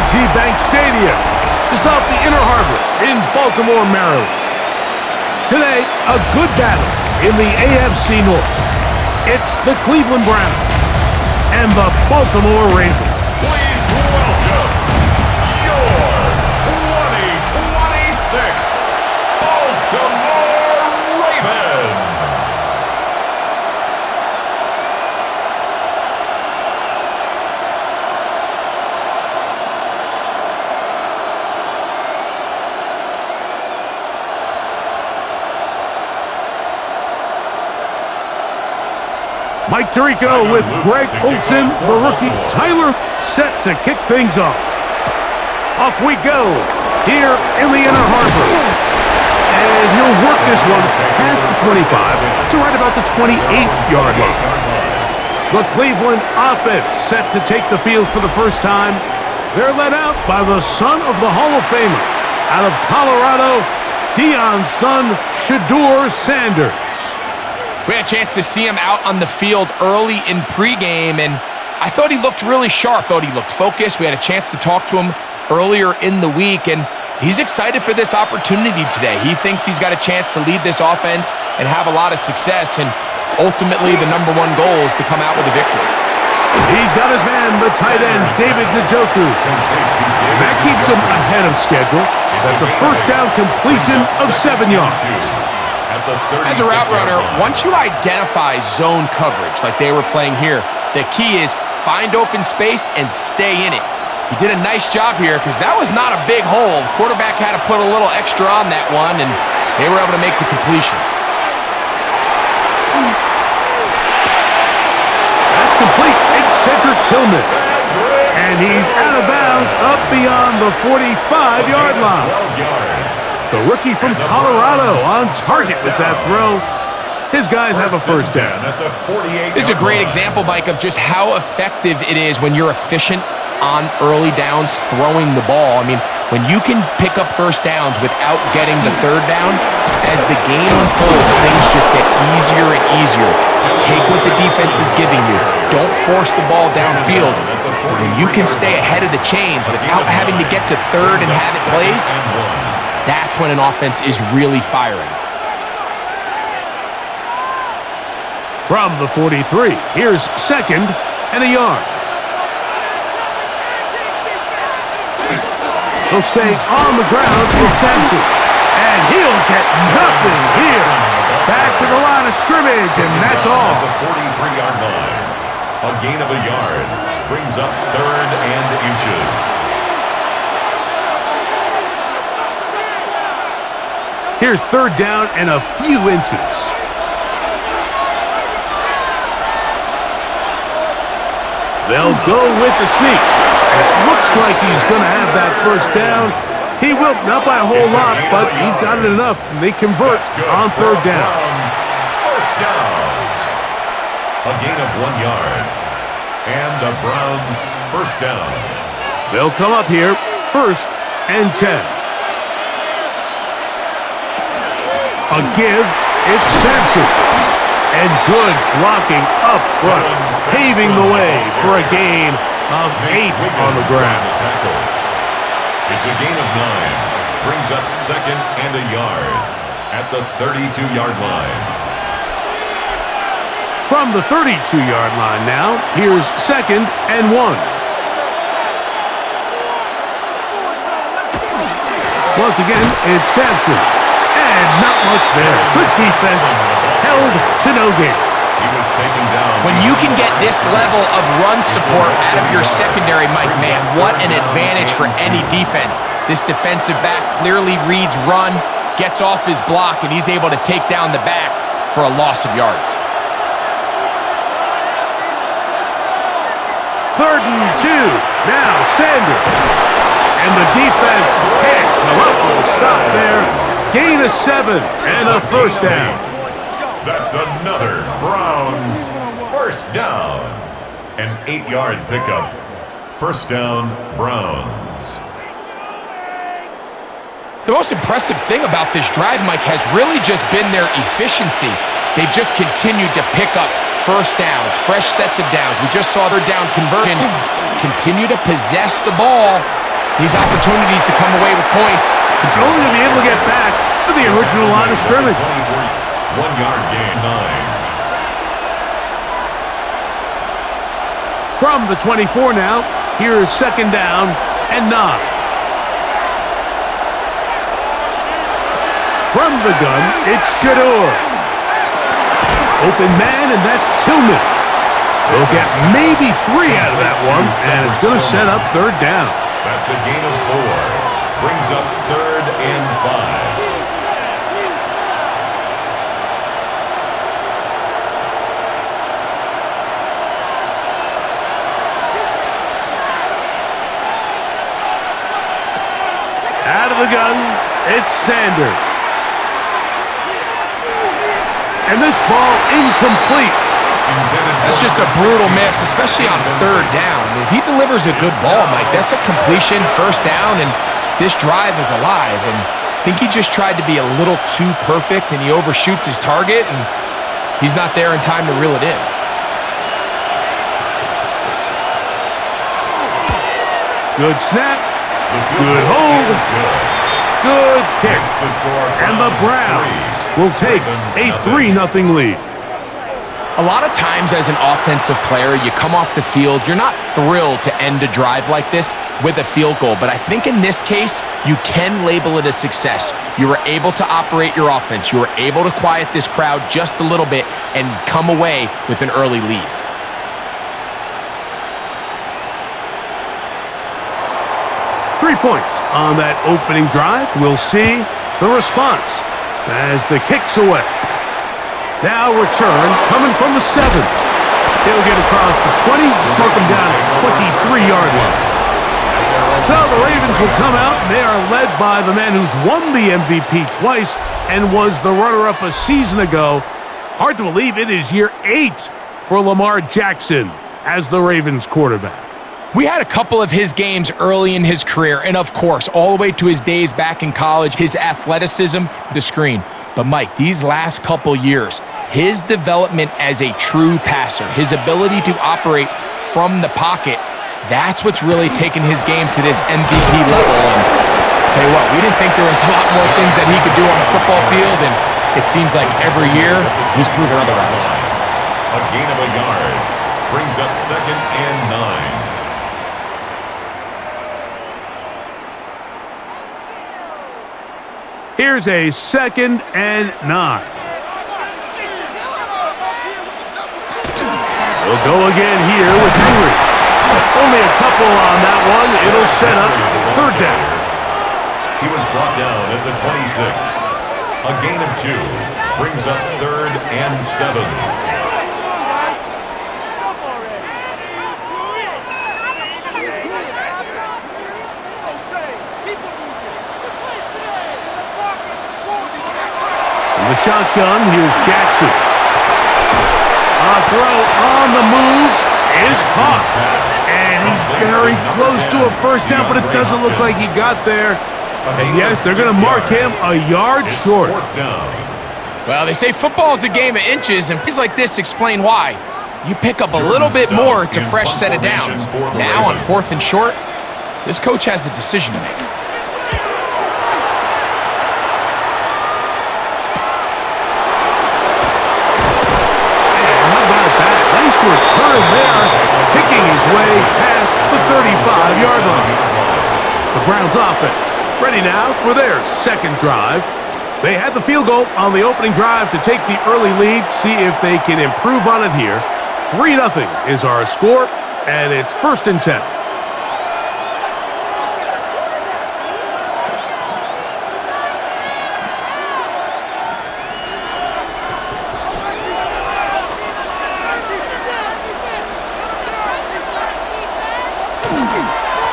Bank Stadium, just off the Inner Harbor in Baltimore, Maryland. Today, a good battle in the AFC North. It's the Cleveland Browns and the Baltimore Ravens. Please welcome your 2026 Baltimore Ravens. Mike Tirico with Greg Olsen, the rookie. Tyler set to kick things off. Off we go here in the Inner Harbor. And he'll work this one past the 25 to right about the 28-yard line. The Cleveland offense set to take the field for the first time. They're led out by the son of the Hall of Famer out of Colorado, Deion's son, Shedeur Sanders. We had a chance to see him out on the field early in pregame, and I thought he looked really sharp. Thought he looked focused. We had a chance to talk to him earlier in the week, and he's excited for this opportunity today. He thinks he's got a chance to lead this offense and have a lot of success, and ultimately the #1 goal is to come out with a victory. He's got his man, the tight end, David Njoku. That keeps him ahead of schedule. That's a first down completion of 7 yards. As a route runner, once you identify zone coverage like they were playing here, the key is find open space and stay in it. He did a nice job here because that was not a big hole. The quarterback had to put a little extra on that one, and they were able to make the completion. That's complete. It's Cedric Tillman. And he's out of bounds up beyond the 45-yard line. The rookie from Colorado on target with that throw. His guys have a first down. This is a great example, Mike, of just how effective it is when you're efficient on early downs throwing the ball. I mean, when you can pick up first downs without getting the third down, as the game unfolds, things just get easier and easier. Take what the defense is giving you. Don't force the ball downfield. But when you can stay ahead of the chains without having to get to third and have it plays, that's when an offense is really firing. From the 43, here's 2nd and a yard. He'll stay on the ground with Sampson. And he'll get nothing here. Back to the line of scrimmage, and that's all. The 43-yard line. A gain of a yard brings up 3rd and inches. Here's 3rd down and a few inches. They'll go with the sneak. It looks like he's going to have that first down. He will, not by a whole lot, but he's got it enough. And they convert on 3rd down. First down. A gain of 1 yard. And the Browns first down. They'll come up here, 1st and 10. A give, it's Sampson. And good blocking up front, paving the way for a gain of 8 on the ground. It's a gain of 9. Brings up 2nd and a yard at the 32-yard line. From the 32-yard line now, here's 2nd and 1. Once again, it's Sampson. And not much there. Good defense. Held to no gain. He was taken down. When you can get this level of run support out of your secondary, Mike, man, what an advantage for any defense. This defensive back clearly reads run, gets off his block, and he's able to take down the back for a loss of yards. 3rd and 2. Now Sanders. And the defense can't come up with a stop there. Gain of 7 and a first down. That's another Browns first down. An 8-yard pickup. First down, Browns. The most impressive thing about this drive, Mike, has really just been their efficiency. They've just continued to pick up first downs, fresh sets of downs. We just saw their down conversion. Continue to possess the ball These opportunities to come away with points. It's only to be able to get back to the original line of scrimmage. 1-yard gain, 9. From the 24 now, here's second down and 9. From the gun, it's Shador. Open man, and that's Tillman. They'll get maybe 3 out of that one, and it's going to set up third down. That's a gain of 4. Brings up 3rd and 5. Out of the gun, it's Sanders. And this ball incomplete. That's just a brutal miss, especially on third down. If he delivers a good ball, Mike, that's a completion, first down, and this drive is alive. And I think he just tried to be a little too perfect, and he overshoots his target, and he's not there in time to reel it in. Good snap. Good hold. Good kick. And the Browns will take a 3-0 lead. A lot of times as an offensive player, you come off the field, you're not thrilled to end a drive like this with a field goal. But I think in this case, you can label it a success. You were able to operate your offense. You were able to quiet this crowd just a little bit and come away with an early lead. Three points on that opening drive. We'll see the response as the kick's away. Now return coming from the 7. He'll get across the 20, mark him down at the 23-yard line. So the Ravens will come out, and they are led by the man who's won the MVP twice and was the runner-up a season ago. Hard to believe it is year 8 for Lamar Jackson as the Ravens quarterback. We had a couple of his games early in his career, and of course, all the way to his days back in college, his athleticism, the screen. But Mike, these last couple years, his development as a true passer, his ability to operate from the pocket, that's what's really taken his game to this MVP level. And tell you what, we didn't think there was a lot more things that he could do on a football field, and it seems like every year he's proven otherwise. A gain of a yard brings up 2nd and 9. Here's a 2nd and 9. We'll go again here with Henry. Only a couple on that one. It'll set up third down. He was brought down at the 26. A gain of 2 brings up 3rd and 7. The shotgun, here's Jackson. A throw on the move is caught. And he's very close to a first down, but it doesn't look like he got there. And yes, they're going to mark him a yard short. Well, they say football is a game of inches, and plays like this explain why. You pick up a little bit more, it's a fresh set of downs. Now on 4th and short, this coach has a decision to make. Return there, picking his way past the 35-yard line. The Browns offense ready now for their second drive. They had the field goal on the opening drive to take the early lead, see if they can improve on it here. 3-0 is our score, and it's 1st and 10.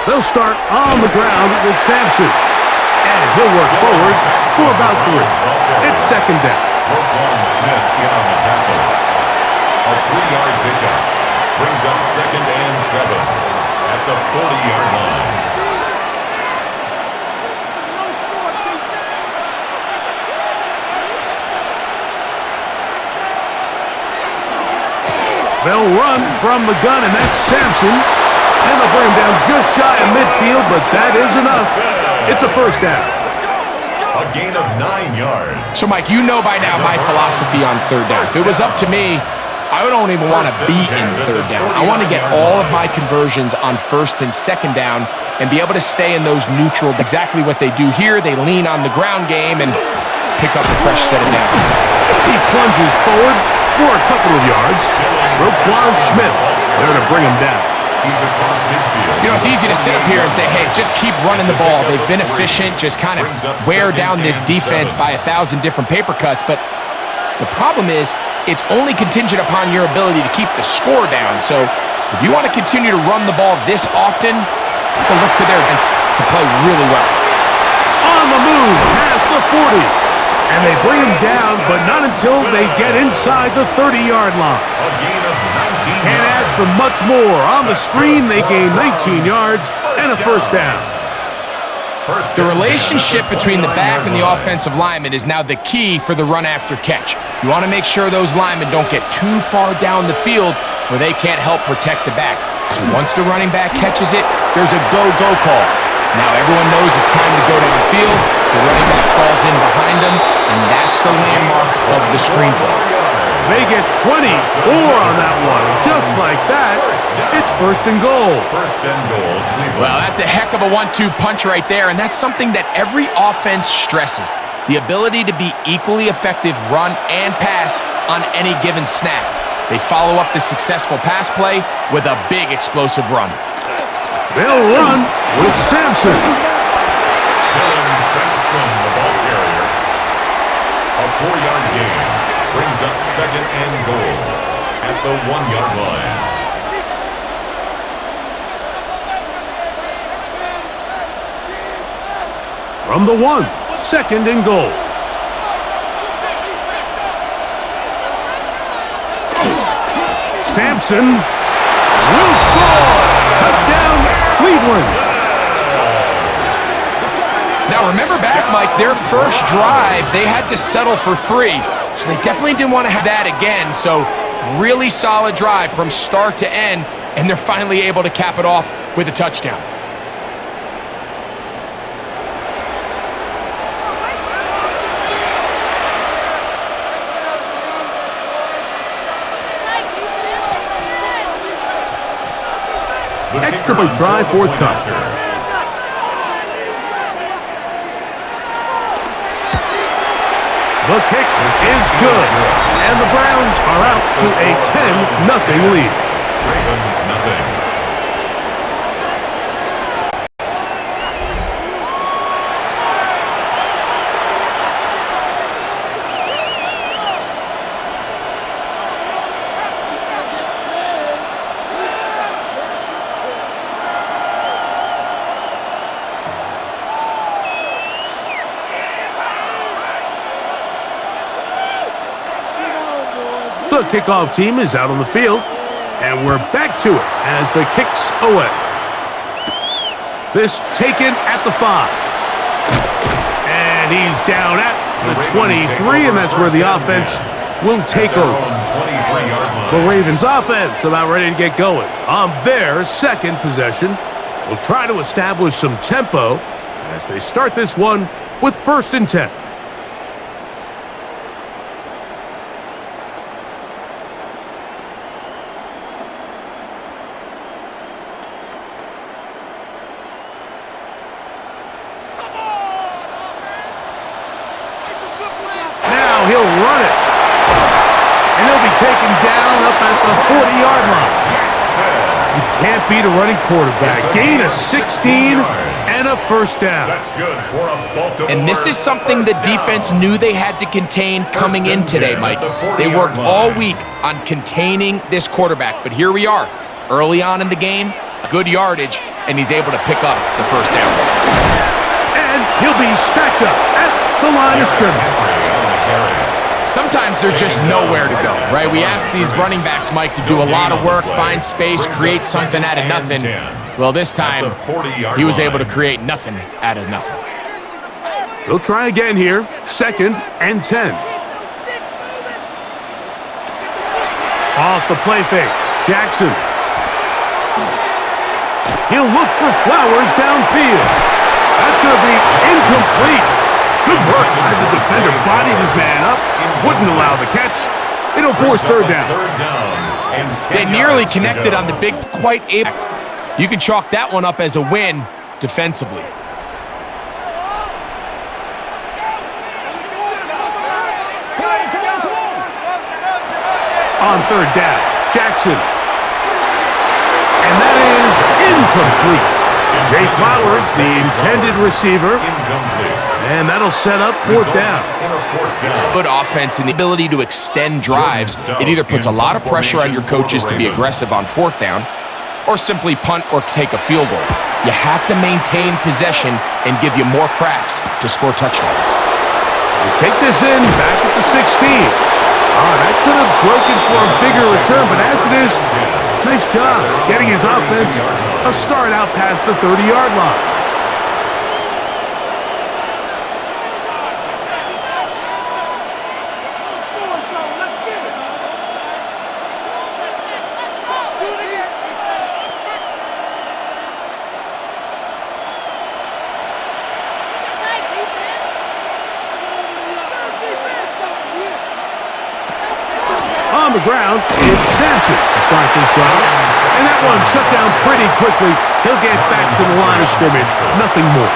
They'll start on the ground with Sampson. And he'll work forward for about 3. It's 2nd down. Smith in on the tackle. A 3-yard pickup brings up 2nd and 7 at the 40-yard line. They'll run from the gun, and that's Sampson. And they'll bring him down just shy of midfield, but that is enough. It's a first down. A gain of 9 yards. So, Mike, you know by now my philosophy on third down. If it was up to me, I don't even want to be in third down. I want to get all of my conversions on first and second down and be able to stay in those neutral. Exactly what they do here. They lean on the ground game and pick up a fresh set of downs. He plunges forward for a couple of yards. Roquan Smith there to bring him down. He's across midfield. You know, it's easy to sit up here and say, hey, just keep running the ball. They've been efficient, just kind of wear down this defense by 1,000 different paper cuts. But the problem is, it's only contingent upon your ability to keep the score down. So if you want to continue to run the ball this often, you have to look to their defense to play really well. On the move, past the 40. And they bring him down, but not until they get inside the 30-yard line. A gain of 19 Can't ask for much more. On the screen, they gain 19 yards and a first down. The relationship between the back and the offensive lineman is now the key for the run after catch. You want to make sure those linemen don't get too far down the field where they can't help protect the back. So once the running back catches it, there's a go-go call. Now everyone knows it's time to go downfield. The running back falls in behind them, and that's the landmark of the screenplay. They get 24 on that one. Just like that, it's first and goal. First and goal, Cleveland. Well, that's a heck of a 1-2 punch right there, and that's something that every offense stresses. The ability to be equally effective run and pass on any given snap. They follow up the successful pass play with a big explosive run. They'll run with Sampson. Dylan Sampson, the ball carrier. A 4-yard gain brings up second and goal at the 1-yard line. From the 1, second and goal. Sampson will score. Touchdown, Cleveland. Now remember back, Mike, their first drive, they had to settle for 3. So they definitely didn't want to have that again. So really solid drive from start to end, and they're finally able to cap it off with a touchdown. Extra point try, forthcoming. The kick is good, and the Browns are out to a 10-0 lead. Ravens, nothing. The kickoff team is out on the field, and we're back to it as the kick's away. This taken at the 5. And he's down at the 23, and that's where the offense will take over. The Ravens offense about ready to get going. On their second possession, will try to establish some tempo as they start this one with 1st and 10. He'll run it. And he'll be taken down up at the 40-yard line. You can't beat a running quarterback. Gain of 16 and a first down. That's good for a Baltimore. And this is something the defense knew they had to contain coming in today, Mike. They worked all week on containing this quarterback, but here we are. Early on in the game, good yardage, and he's able to pick up the first down. And he'll be stacked up at the line of scrimmage. Sometimes there's just nowhere to go, right? We ask these running backs, Mike, to do a lot of work, find space, create something out of nothing. Well, this time, he was able to create nothing out of nothing. He'll try again here, 2nd and 10. Off the play fake, Jackson. He'll look for Flowers downfield. That's going to be incomplete. Good work by the defender. Bodied his man up. Wouldn't allow the catch. It'll force third down. They nearly connected on the big, quite able. You can chalk that one up as a win defensively. On third down, Jackson. And that is incomplete. Jay Flowers, the intended receiver. And that'll set up fourth down. Good offense and the ability to extend drives. It either puts a lot of pressure on your coaches to be aggressive on fourth down or simply punt or take a field goal. You have to maintain possession and give you more cracks to score touchdowns. They take this in back at the 16. That could have broken for a bigger return, but as it is, nice job getting his offense a start out past the 30-yard line. On the ground, it's Sampson to start this drive. And that one shut down pretty quickly. He'll get back to the line of scrimmage. Nothing more.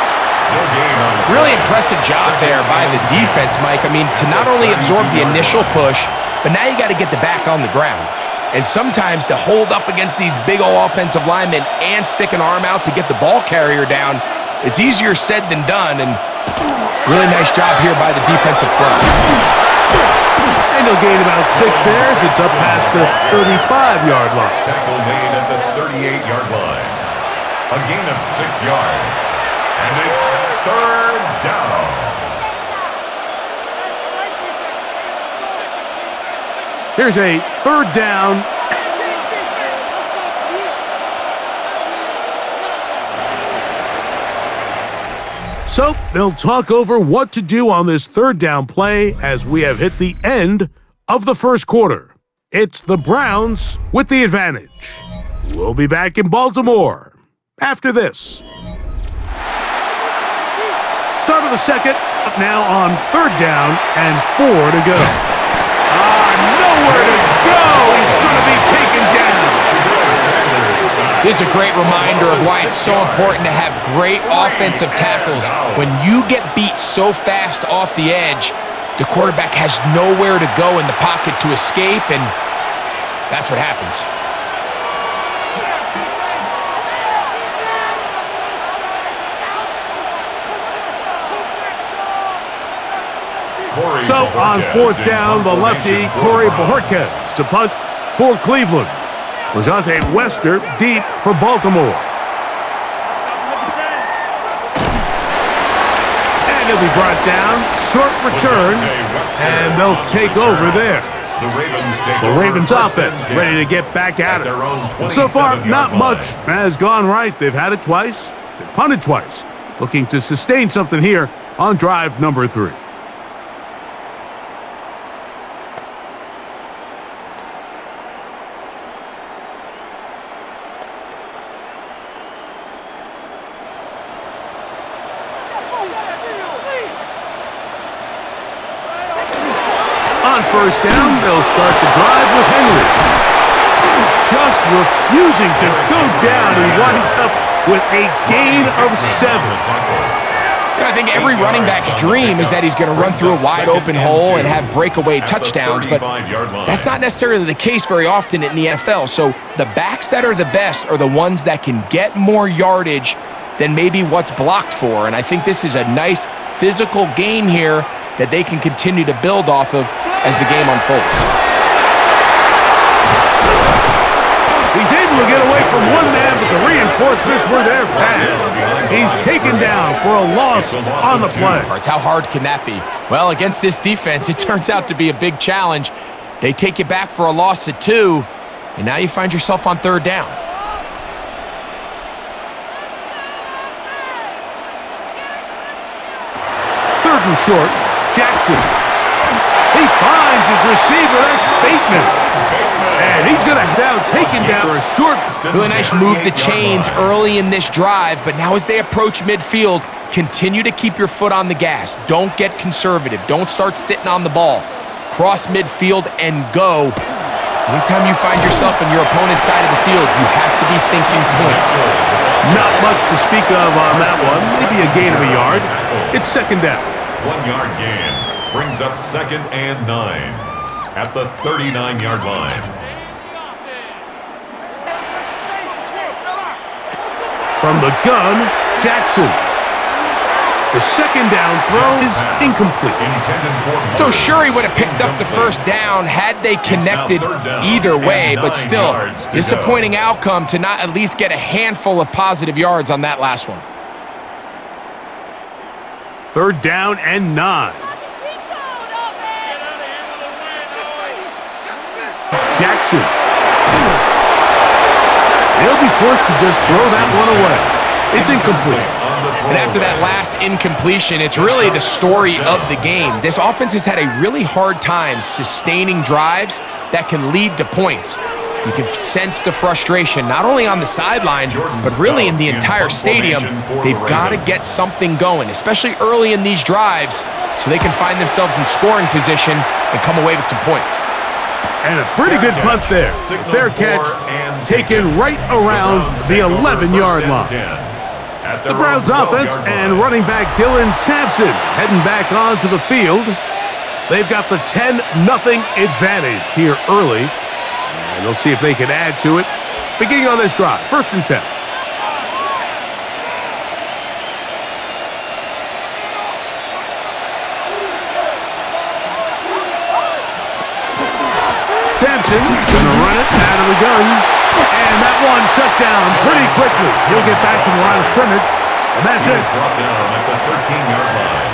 Really impressive job there by the defense, Mike. I mean, to not only absorb the initial push, but now you got to get the back on the ground. And sometimes to hold up against these big old offensive linemen and stick an arm out to get the ball carrier down, it's easier said than done. And really nice job here by the defensive front. And he'll gain about 6 there as it's up past the 35-yard line. Tackle made at the 38-yard line. A gain of 6 yards. And it's third down. Here's a third down. So they'll talk over what to do on this third down play as we have hit the end of the first quarter. It's the Browns with the advantage. We'll be back in Baltimore after this. Start of the second, now on third down and 4 to go. Nowhere to go. He's going to be taken down. This is a great reminder of why it's so important to have great offensive tackles. When you get beat so fast off the edge, the quarterback has nowhere to go in the pocket to escape, and that's what happens. So on fourth down, the lefty, Corey Bojorquez to punt for Cleveland. Lejante Wester deep for Baltimore. And he'll be brought down. Short return. And they'll take over there. The Ravens offense ready to get back at it. So far, not much has gone right. They've had it twice. They've punted twice. Looking to sustain something here on drive number 3. On first down, they'll start the drive with Henry. Just refusing to go down. He winds up with a gain of 7. I think every running back's dream is that he's going to run through a wide open hole and have breakaway touchdowns, but that's not necessarily the case very often in the NFL. So the backs that are the best are the ones that can get more yardage than maybe what's blocked for. And I think this is a nice physical gain here that they can continue to build off of as the game unfolds. He's able to get away from one man, but the reinforcements were there fast. He's taken down for a loss on the play. How hard can that be? Well, against this defense, it turns out to be a big challenge. They take you back for a loss at 2, and now you find yourself on third down. Third and short, Jackson. He finds his receiver. That's Bateman. And he's going to taken down for a short. Really nice move the chains early in this drive, but now as they approach midfield, continue to keep your foot on the gas. Don't get conservative. Don't start sitting on the ball. Cross midfield and go. Anytime you find yourself on your opponent's side of the field, you have to be thinking points. Not much to speak of on that one. Maybe a gain of a yard. It's second down. 1 yard gain brings up second and 9 at the 39-yard line. From the gun, Jackson. The second down throw is incomplete. So sure, he would have picked up the first down had they connected either way, but still, disappointing outcome to not at least get a handful of positive yards on that last one. Third down and 9. Jackson. He'll be forced to just throw that one away. It's incomplete. And after that last incompletion, it's really the story of the game. This offense has had a really hard time sustaining drives that can lead to points. You can sense the frustration, not only on the sideline, but really in the entire stadium. They've got to get something going, especially early in these drives, so they can find themselves in scoring position and come away with some points. And a pretty good punt there. Fair catch taken right around the 11-yard line. The Browns offense and running back Dylan Sampson heading back onto the field. They've got the 10-0 advantage here early. And they'll see if they can add to it. Beginning on this drive, 1st and 10. Sampson gonna run it out of the gun. And that one shut down pretty quickly. He'll get back to the line of scrimmage. And that's it. Brought down at the 13-yard line.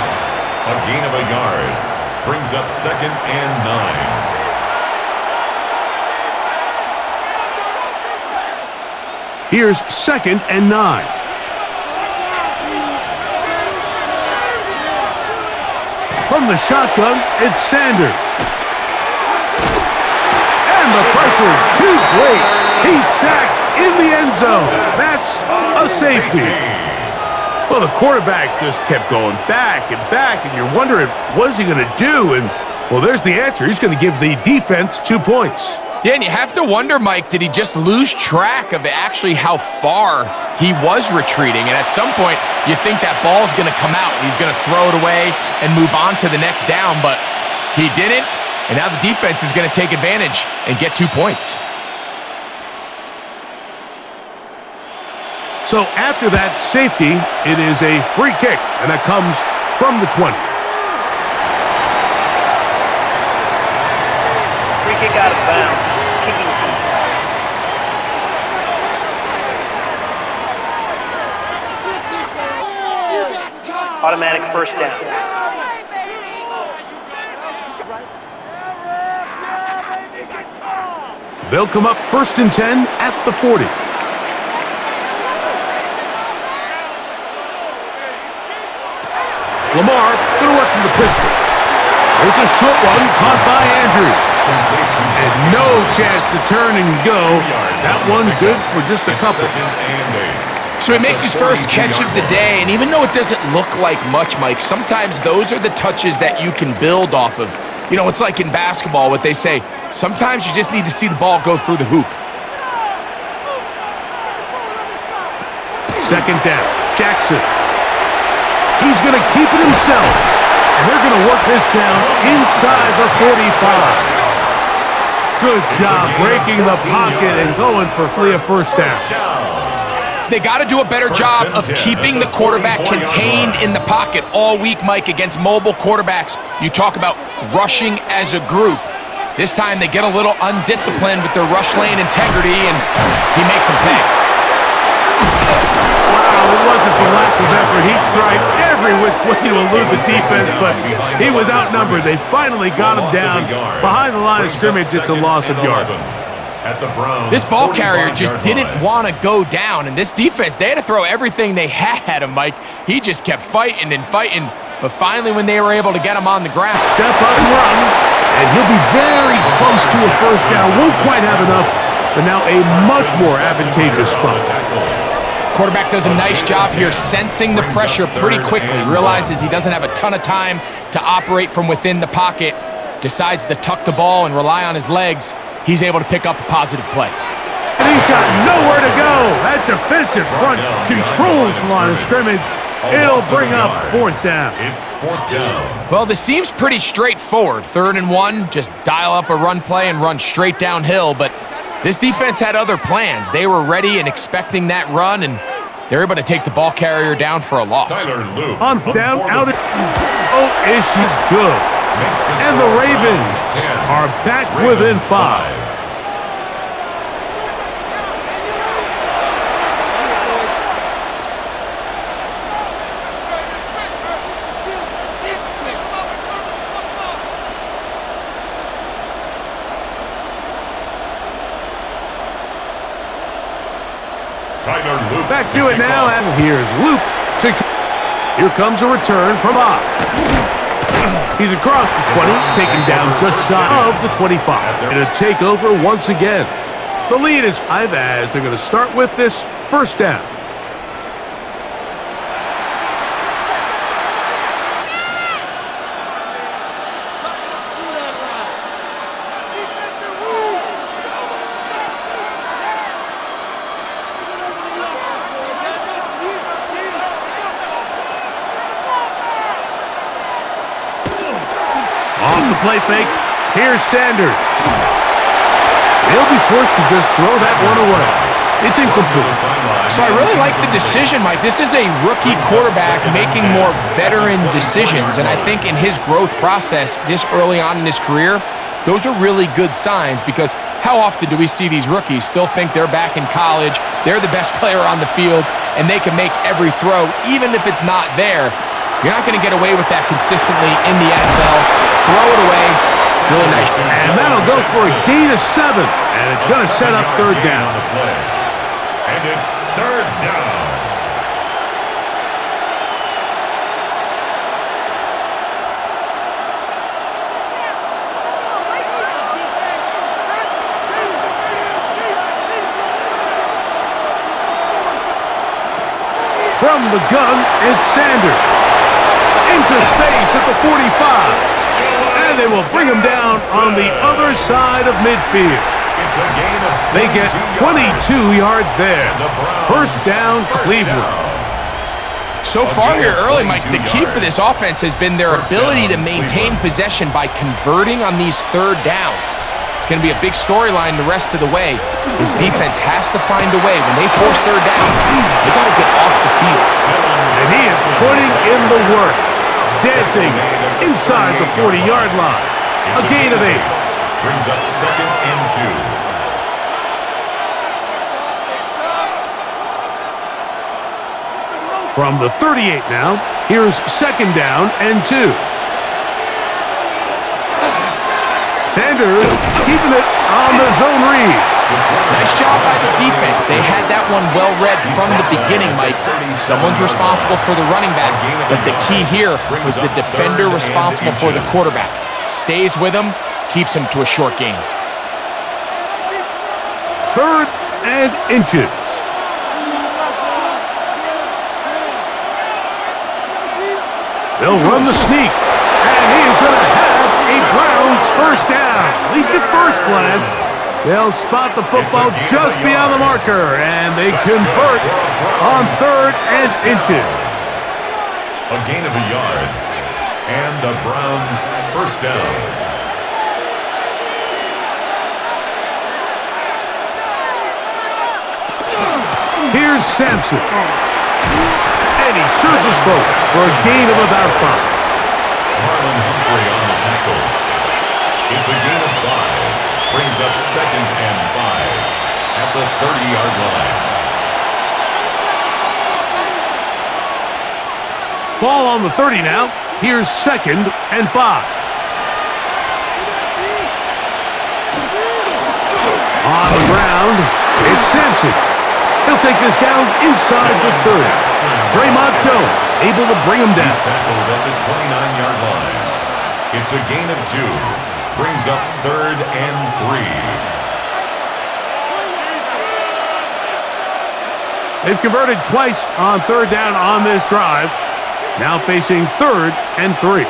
A gain of a yard brings up second and 9. Here's second and 9. From the shotgun, it's Sanders. And the pressure too great. He's sacked in the end zone. That's a safety. Well, the quarterback just kept going back, and you're wondering, what is he going to do? And, well, there's the answer. He's going to give the defense 2 points. Yeah, and you have to wonder, Mike, did he just lose track of actually how far he was retreating? And at some point, you think that ball's going to come out, and he's going to throw it away and move on to the next down, but he didn't, and now the defense is going to take advantage and get 2 points. So after that safety, it is a free kick, and that comes from the 20. Free kick out of bounds. Kicking team. Automatic first down. They'll come up 1st and 10 at the 40. Lamar going to work from the pistol. There's a short one caught by Andrews. And no chance to turn and go. That one good for just a couple. So he makes his first catch of the day, and even though it doesn't look like much, Mike, sometimes those are the touches that you can build off of. You know, it's like in basketball, what they say, sometimes you just need to see the ball go through the hoop. Second down, Jackson. He's going to keep it himself, and they're going to work this down inside the 45. Good job breaking the pocket and going for a first down. They got to do a better job of keeping the quarterback contained in the pocket all week, Mike, against mobile quarterbacks. You talk about rushing as a group. This time they get a little undisciplined with their rush lane integrity, and he makes them pay. Wow, it wasn't for lack of effort. He tried every which way to elude the defense, but he was outnumbered. They finally got him down behind the line of scrimmage. It's a loss of yards. This ball carrier just didn't want to go down, and this defense, they had to throw everything they had at him, Mike. He just kept fighting and fighting, but finally when they were able to get him on the ground. Step up and run, And he'll be very close to a first down. Won't quite have enough, but now a much more advantageous spot. Quarterback does a nice job here sensing the pressure pretty quickly. Realizes he doesn't have a ton of time to operate from within the pocket. Decides to tuck the ball and rely on his legs. He's able to pick up a positive play. And he's got nowhere to go. That defensive front controls the line of scrimmage. It'll bring up fourth down. It's fourth down. Well, this seems pretty straightforward. 3rd and 1, just dial up a run play and run straight downhill. But this defense had other plans. They were ready and expecting that run, and they're able to take the ball carrier down for a loss. Tyler Luke. On down, out. Oh, is she's good. And the Ravens are back within 5. Back to it now, and here's Luke. Here comes a return from Bob. He's across the 20, taken down just shy of the 25. And a takeover once again. The lead is 5 as they're going to start with this first down. Off the play fake, here's Sanders. He'll be forced to just throw that one away. It's incomplete. So I really like the decision, Mike. This is a rookie quarterback making more veteran decisions, and I think in his growth process this early on in his career, those are really good signs because how often do we see these rookies still think they're back in college, they're the best player on the field, and they can make every throw, even if it's not there. You're not going to get away with that consistently in the NFL. Throw it away. Really nice. And that'll go for a gain of 7. And it's going to set up 3rd down. And it's 3rd down. From the gun, it's Sanders. Into space at the 45. And they will bring him down on the other side of midfield. It's a gain of 22 They get 22 yards there. First down, Cleveland. So far here early, Mike, the key for this offense has been their ability to maintain possession by converting on these 3rd downs. It's going to be a big storyline the rest of the way. This defense has to find a way. When they force 3rd down, they got to get off the field. And he is putting in the work. Dancing inside the 40-yard line. A gain of 8. Brings up 2nd and 2. From the 38 now, here's 2nd down and 2. Sanders keeping it on the zone read. Nice job by the defense. They had that one well read from the beginning, Mike. Someone's responsible for the running back, but the key here was the defender responsible for the quarterback. Stays with him, keeps him to a short gain. 3rd and inches. They'll run the sneak, and he is going to have a Browns first down. At least at first glance, they'll spot the football just beyond the marker, and they convert on 3rd and inches. A gain of a yard, and the Browns first down. Here's Sampson. And he surges forward for a gain of about 5. Marlon Humphrey on the tackle. It's a gain of 5. Brings up 2nd and 5 at the 30-yard line. Ball on the 30 now. Here's 2nd and 5. On the ground, it's Sampson. He'll take this down inside the 30. Draymond Jones able to bring him down. He's tackled at the 29-yard line. It's a gain of 2. brings up 3rd and 3. They've converted twice on 3rd down on this drive. Now facing 3rd and 3.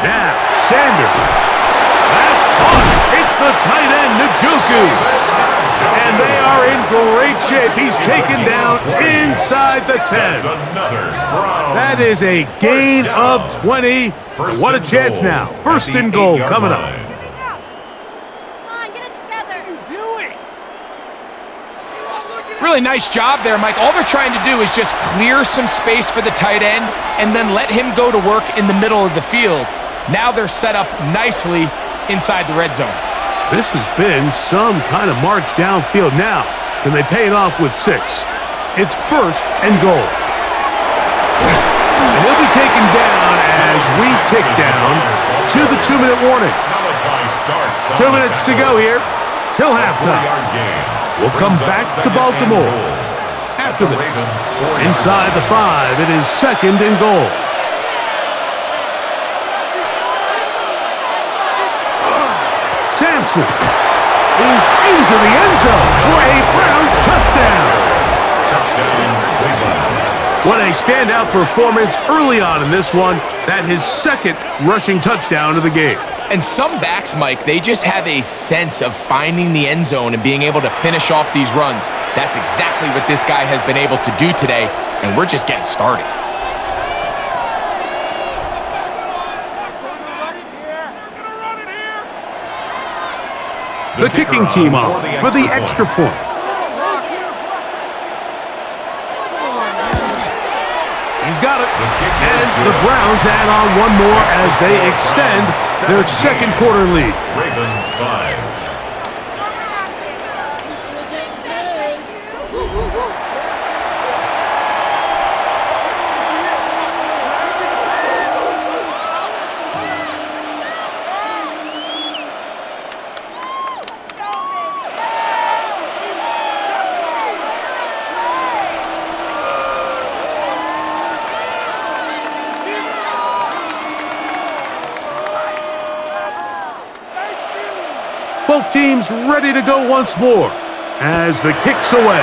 Now, Sanders. That's caught. It's the tight end, Njoku. And they are in great shape. He's taken down inside the 10. That is a gain of 20. What a chance now. 1st and goal coming up. Really nice job there, Mike. All they're trying to do is just clear some space for the tight end and then let him go to work in the middle of the field. Now they're set up nicely inside the red zone. This has been some kind of march downfield now. Can they pay it off with 6? It's 1st and goal. And he'll be taken down as we tick down to the 2-minute warning. 2 minutes to go here till halftime. We'll come back to Baltimore after this. Inside the 5, it is 2nd and goal. Sampson is into the end zone for a Browns touchdown. What a standout performance early on in this one. That his 2nd rushing touchdown of the game. And some backs, Mike, they just have a sense of finding the end zone and being able to finish off these runs. That's exactly what this guy has been able to do today, and we're just getting started. The kicking team on for the extra point. He's got it. And the Browns add on one more as they extend their 2nd quarter lead. Ravens 5. Both teams ready to go once more as the kick's away.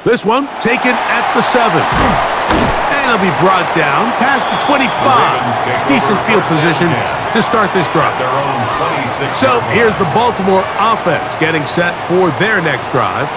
This one taken at the 7. And it'll be brought down past the 25. Decent field position to start this drive. So here's the Baltimore offense getting set for their next drive.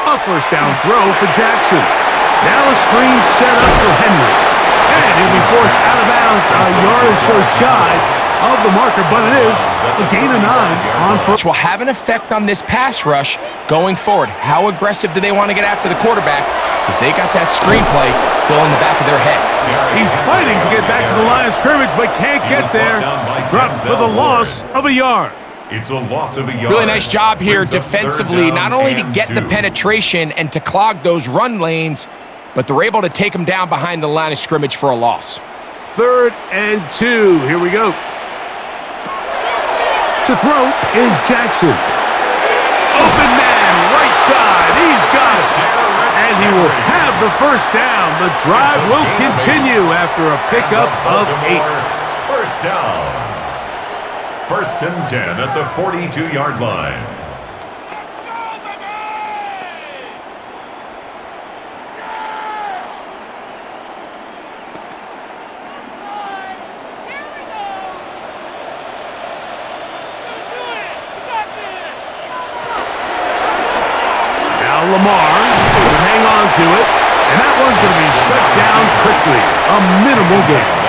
A 1st down throw for Jackson. Now a screen set up for Henry. And he'll be forced out of bounds a yard or so shy of the marker, but it is a gain of 9 on first. Which will have an effect on this pass rush going forward. How aggressive do they want to get after the quarterback? Because they got that screenplay still in the back of their head. He's fighting to get back to the line of scrimmage, but can't get there. Dropped for the loss of a yard. It's a loss of a yard. Really nice job here defensively, not only to get the penetration and to clog those run lanes, but they're able to take them down behind the line of scrimmage for a loss. 3rd and 2. Here we go. To throw is Jackson. Open man, right side. He's got it. And he will have the 1st down. The drive will continue after a pickup of 8. 1st down. 1st and 10 at the 42-yard line. Now Lamar will hang on to it, and that one's going to be shut down quickly. A minimal gain.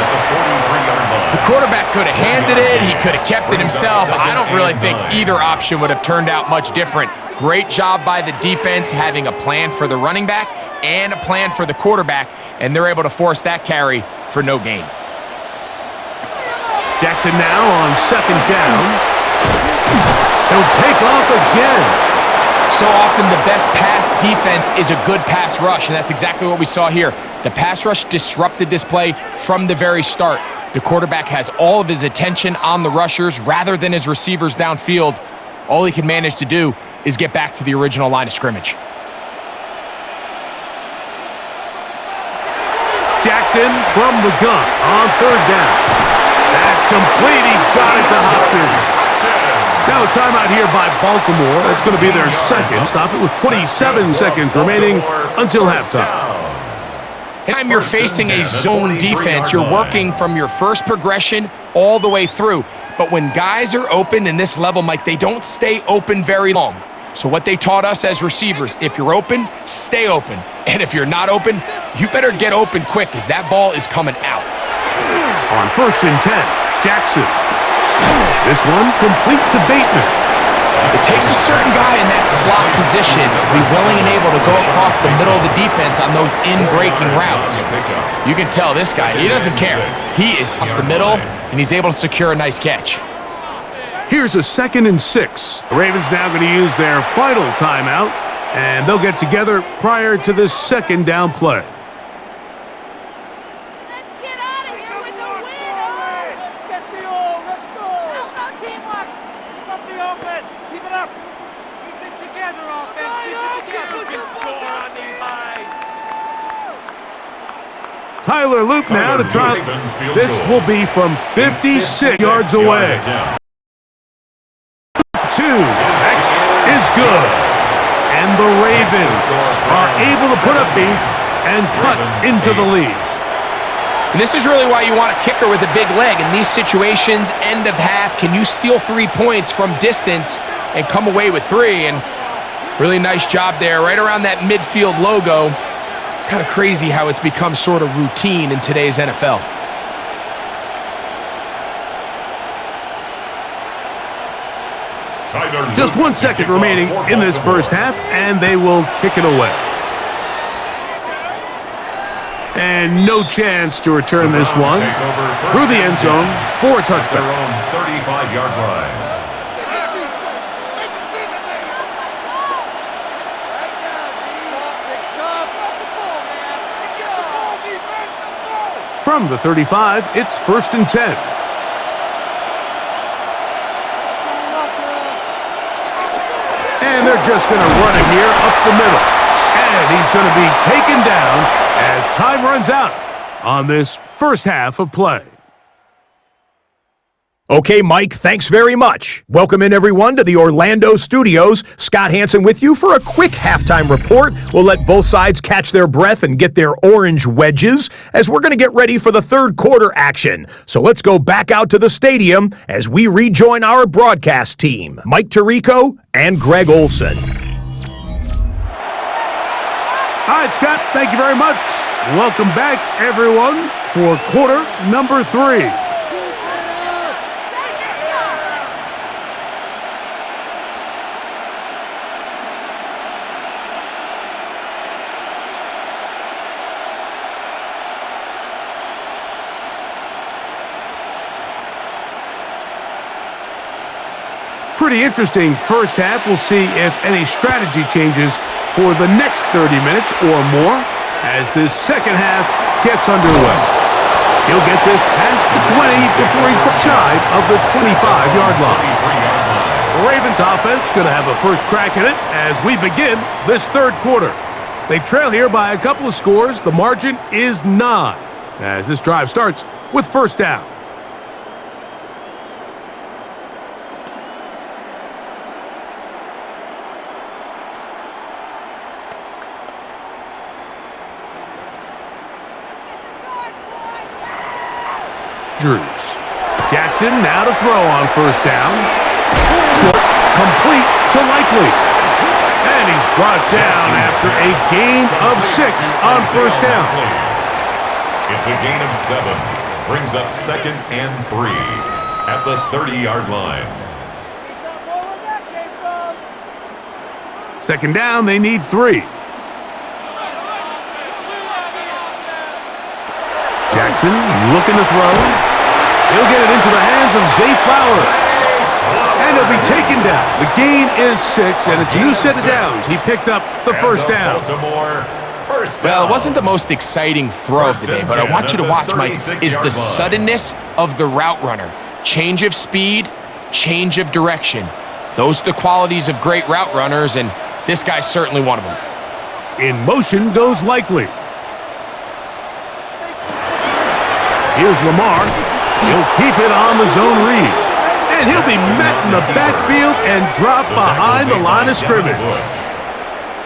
The quarterback could have handed it. He could have kept it himself. I don't really think either option would have turned out much different. Great job by the defense having a plan for the running back and a plan for the quarterback, and they're able to force that carry for no gain. Jackson now on 2nd down. He'll take off again. so often the best pass defense is a good pass rush, and that's exactly what we saw here. The pass rush disrupted this play from the very start. The quarterback has all of his attention on the rushers rather than his receivers downfield. All he can manage to do is get back to the original line of scrimmage. Jackson from the gun on third down. That's complete. He got it to Hopkins. Now a timeout here by Baltimore. That's going to be their second. Stop it with 27 seconds remaining until halftime. Anytime you're facing a zone defense, you're working from your first progression all the way through. But when guys are open in this level, Mike, they don't stay open very long. So what they taught us as receivers, if you're open, stay open. And if you're not open, you better get open quick because that ball is coming out. On 1st and 10, Jackson. This one complete to Bateman. It takes a certain guy in that slot position to be willing and able to go across the middle of the defense on those in-breaking routes. You can tell this guy, he doesn't care. He is across the middle, and he's able to secure a nice catch. Here's a 2nd and 6. The Ravens now going to use their final timeout, and they'll get together prior to this 2nd down play. Let's get out of here with the win! Let's get the all! Let's go! Let's go, teamwork! Keep up the offense! Keep it up! Keep it together, offense! Keep it together! You can score on these eyes! Tyler Luke now to try. This will be from 56 yards away. 2. That is good. And the Ravens are able to put up the and cut into the lead. And this is really why you want a kicker with a big leg. In these situations, end of half, can you steal 3 points from distance and come away with 3? And really nice job there, right around that midfield logo. It's kind of crazy how it's become sort of routine in today's NFL. Just 1 second remaining in this first half, and they will kick it away. And no chance to return this one through the end zone for a touchdown. Their own 35-yard line. From the 35, it's 1st and 10. And they're just going to run it here up the middle. And he's going to be taken down as time runs out on this first half of play. Okay, Mike, thanks very much. Welcome in, everyone, to the Orlando studios. Scott Hansen with you for a quick halftime report. We'll let both sides catch their breath and get their orange wedges as we're going to get ready for the third quarter action. So let's go back out to the stadium as we rejoin our broadcast team, Mike Tirico and Greg Olson. All right, Scott, thank you very much. Welcome back, everyone, for quarter number 3. Pretty interesting first half. We'll see if any strategy changes for the next 30 minutes or more as this second half gets underway. He'll get this past the 20 before he's shy of the 25-yard line. The Ravens offense going to have a first crack at it as we begin this third quarter. They trail here by a couple of scores. The margin is 9 as this drive starts with first down. Jackson now to throw on first down. Short, complete to Likely. And he's brought down after a gain of 6 on first down. It's a gain of 7. Brings up 2nd and 3 at the 30-yard line. 2nd down, they need 3. Jackson looking to throw. He'll get it into the hands of Zay Flowers. And he'll be taken down. The gain is 6, and it's a new set of downs. He picked up the first down. Well, it wasn't the most exciting throw of the day, but I want you to watch, Mike, is the suddenness of the route runner. Change of speed, change of direction. Those are the qualities of great route runners, and this guy's certainly one of them. In motion goes Likely. Here's Lamar. He'll keep it on the zone read. And he'll be met in the backfield and dropped behind the line of scrimmage.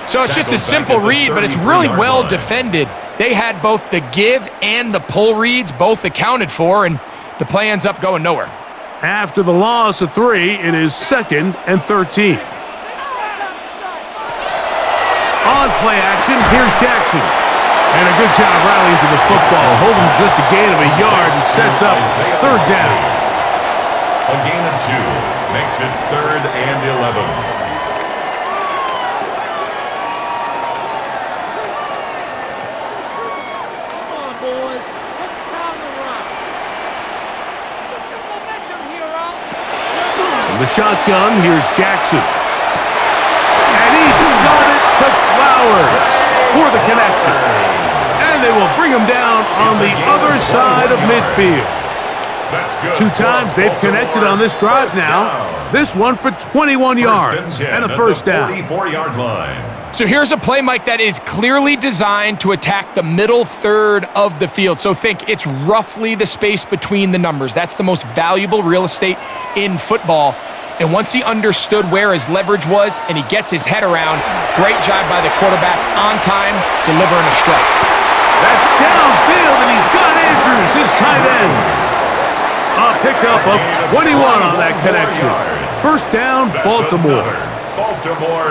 So it's just a simple read, but it's really well defended. They had both the give and the pull reads both accounted for, and the play ends up going nowhere. After the loss of 3, it is 2nd and 13. On play action, here's Jackson. And a good job rallying to the football, holding just a gain of a yard and sets up 3rd down. A gain of 2 makes it 3rd and 11. The shotgun, here's Jackson. And he's got it to Flowers for the connection. And they will bring him down on the other side of midfield. 2 times they've connected on this drive now. This one for 21 yards and a 1st down. 44-yard line. So here's a play, Mike, that is clearly designed to attack the middle third of the field. So think it's roughly the space between the numbers. That's the most valuable real estate in football. And once he understood where his leverage was and he gets his head around, great job by the quarterback on time, delivering a strike. That's downfield, and he's got Andrews, his tight end. A pickup of 21 on that connection. 1st down, Baltimore.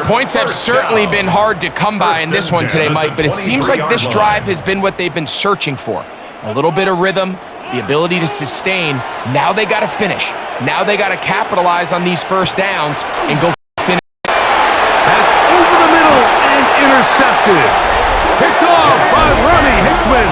Points have certainly been hard to come by in this one today, Mike, but it seems like this drive has been what they've been searching for. A little bit of rhythm, the ability to sustain. Now they got to finish. Now they got to capitalize on these 1st downs and go finish. That's over the middle and intercepted. Picked off by Ronnie Hickman.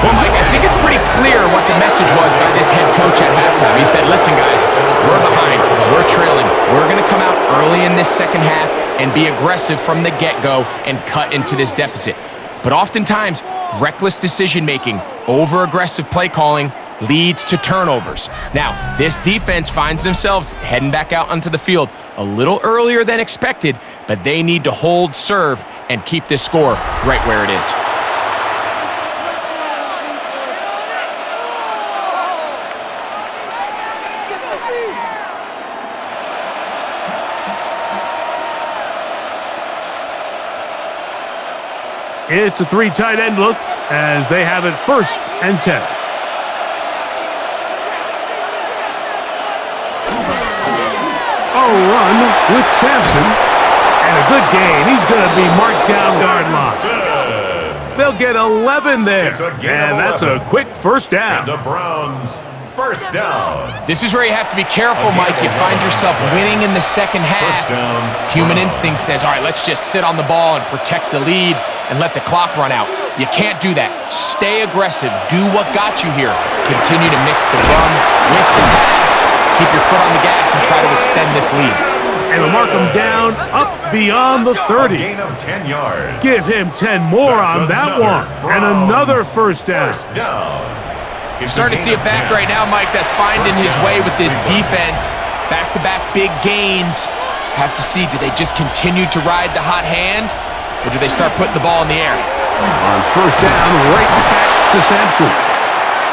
Well, Mike, I think it's pretty clear what the message was by this head coach at halftime. He said, listen, guys, we're behind. We're trailing. We're going to come out early in this second half and be aggressive from the get-go and cut into this deficit. But oftentimes, reckless decision-making, over-aggressive play calling leads to turnovers. Now, this defense finds themselves heading back out onto the field a little earlier than expected, but they need to hold serve and keep this score right where it is. It's a 3 tight end look as they have it 1st and 10. A run with Sampson. And a good gain. He's going to be marked down guard line. They'll get 11 there. And that's a quick 1st down. And the Browns, 1st down. This is where you have to be careful, Mike. You find yourself winning in the second half. Human instinct says, all right, let's just sit on the ball and protect the lead and let the clock run out. You can't do that. Stay aggressive. Do what got you here. Continue to mix the run with the pass. Keep your foot on the gas and try to extend this lead. And they'll mark him down up beyond the 30. Gain of 10 yards. Give him 10 more on that one. And another 1st down. You're starting to see it back right now, Mike. That's finding his way with this defense. Back-to-back big gains. Have to see, do they just continue to ride the hot hand, or do they start putting the ball in the air? On 1st down, right back to Sampson.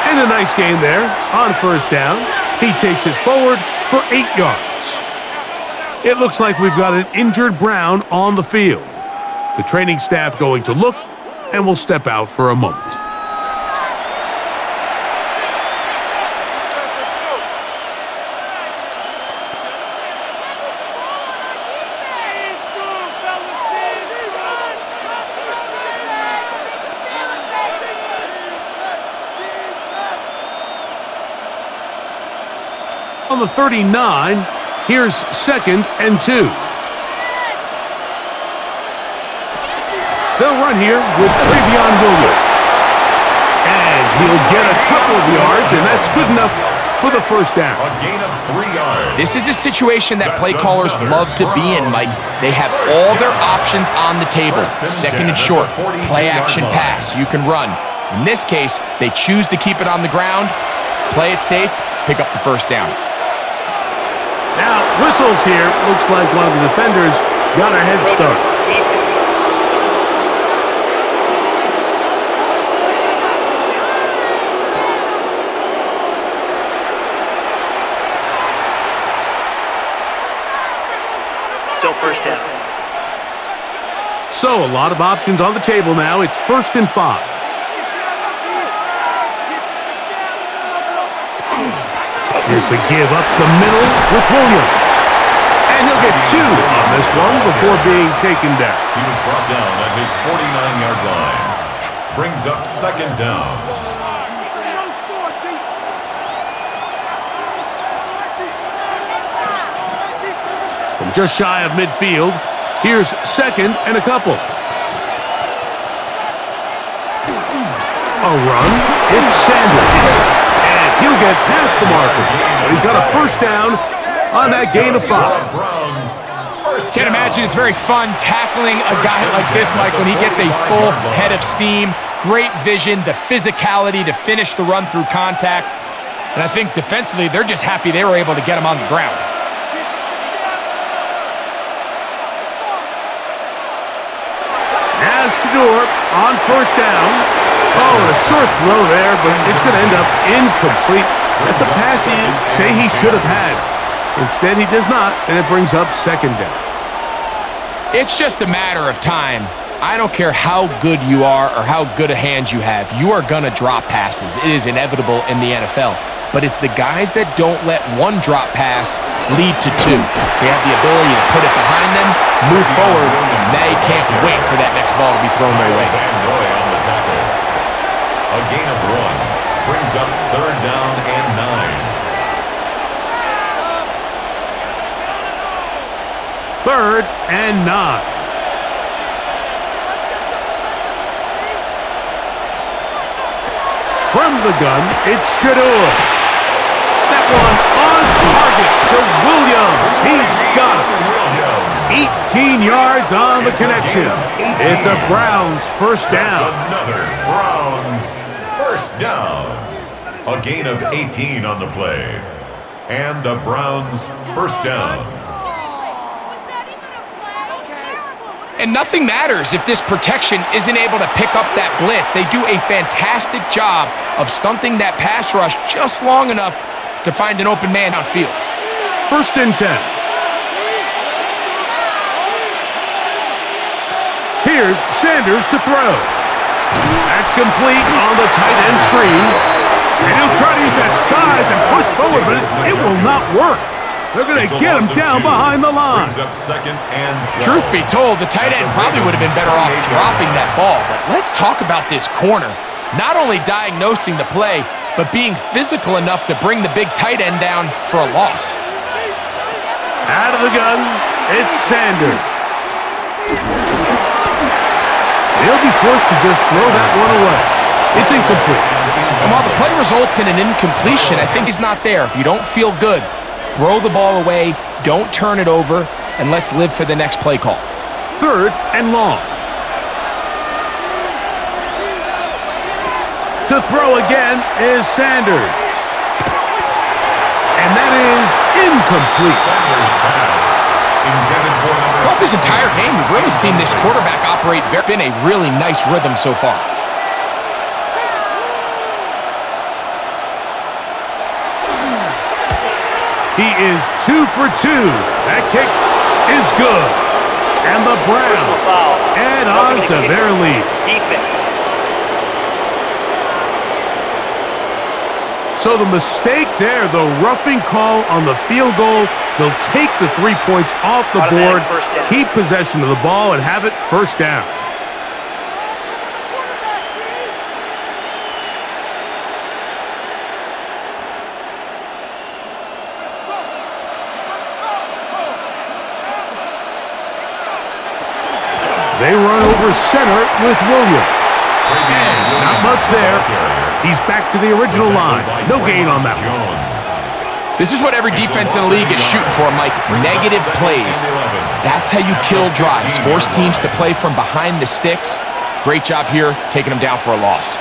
And a nice gain there on 1st down. He takes it forward for 8 yards. It looks like we've got an injured Brown on the field. The training staff going to look, and will step out for a moment. On the 39, here's 2nd and 2. They'll run here with Travion Williams. And he'll get a couple of yards, and that's good enough for the first down. A gain of 3 yards. This is a situation that play callers love to be in, Mike. They have all their options on the table. Second and short, play action pass. You can run. In this case, they choose to keep it on the ground, play it safe, pick up the first down. Now, whistles here. Looks like one of the defenders got a head start. Still first down. So, a lot of options on the table now. It's 1st and 5. Here's the give up the middle with Williams. And he'll get 2 on this one before being taken down. He was brought down at his 49-yard line. Brings up 2nd down. From just shy of midfield, here's 2nd and a couple. A run. It's Sanders. And he'll get past the marker. So he's got a first down on that gain of 5. Can't imagine it's very fun tackling a guy like this, Mike, when he gets a full head of steam, great vision, the physicality to finish the run through contact. And I think defensively, they're just happy they were able to get him on the ground. As Shador on first down. Oh, a short throw there, but it's going to end up incomplete. That's a pass he'd say he should have had. Instead, he does not, and it brings up 2nd down. It's just a matter of time. I don't care how good you are or how good a hand you have. You are going to drop passes. It is inevitable in the NFL. But it's the guys that don't let one drop pass lead to 2. They have the ability to put it behind them, move forward, and they can't wait for that next ball to be thrown their way. A gain of 1 brings up 3rd down and 9. 3rd and 9. From the gun, it's Shador. That one on target to Williams. He's got it. 18 yards on the connection. It's a Browns first down. Another Browns first down. A gain of 18 on the play. And a Browns first down. And nothing matters if this protection isn't able to pick up that blitz. They do a fantastic job of stunting that pass rush just long enough to find an open man downfield. 1st and 10. Here's Sanders to throw. That's complete on the tight end screen. And he'll try to use that size and push forward, but it will not work. They're going to get him down behind the line. Brings up 2nd and 12. Truth be told, the tight end probably would have been better off dropping that ball. But let's talk about this corner. Not only diagnosing the play, but being physical enough to bring the big tight end down for a loss. Out of the gun, it's Sanders. He'll be forced to just throw that one away. It's incomplete. And while the play results in an incompletion, I think he's not there. If you don't feel good, throw the ball away, don't turn it over, and let's live for the next play call. 3rd and long. To throw again is Sanders. And that is incomplete. Sanders pass intended for number Throughout this entire game, we've really seen this quarterback operate. Been a really nice rhythm so far. He is 2 for 2. That kick is good. And the Browns add on to their lead. Defense. So the mistake there, the roughing call on the field goal, they'll take the 3 points off the board, keep possession of the ball, and have it first down. They run over center with Williams. And not much there. He's back to the original line. No gain on that one. This is what every defense in the league is shooting for, Mike. Negative plays. That's how you kill drives. Force teams to play from behind the sticks. Great job here, taking them down for a loss.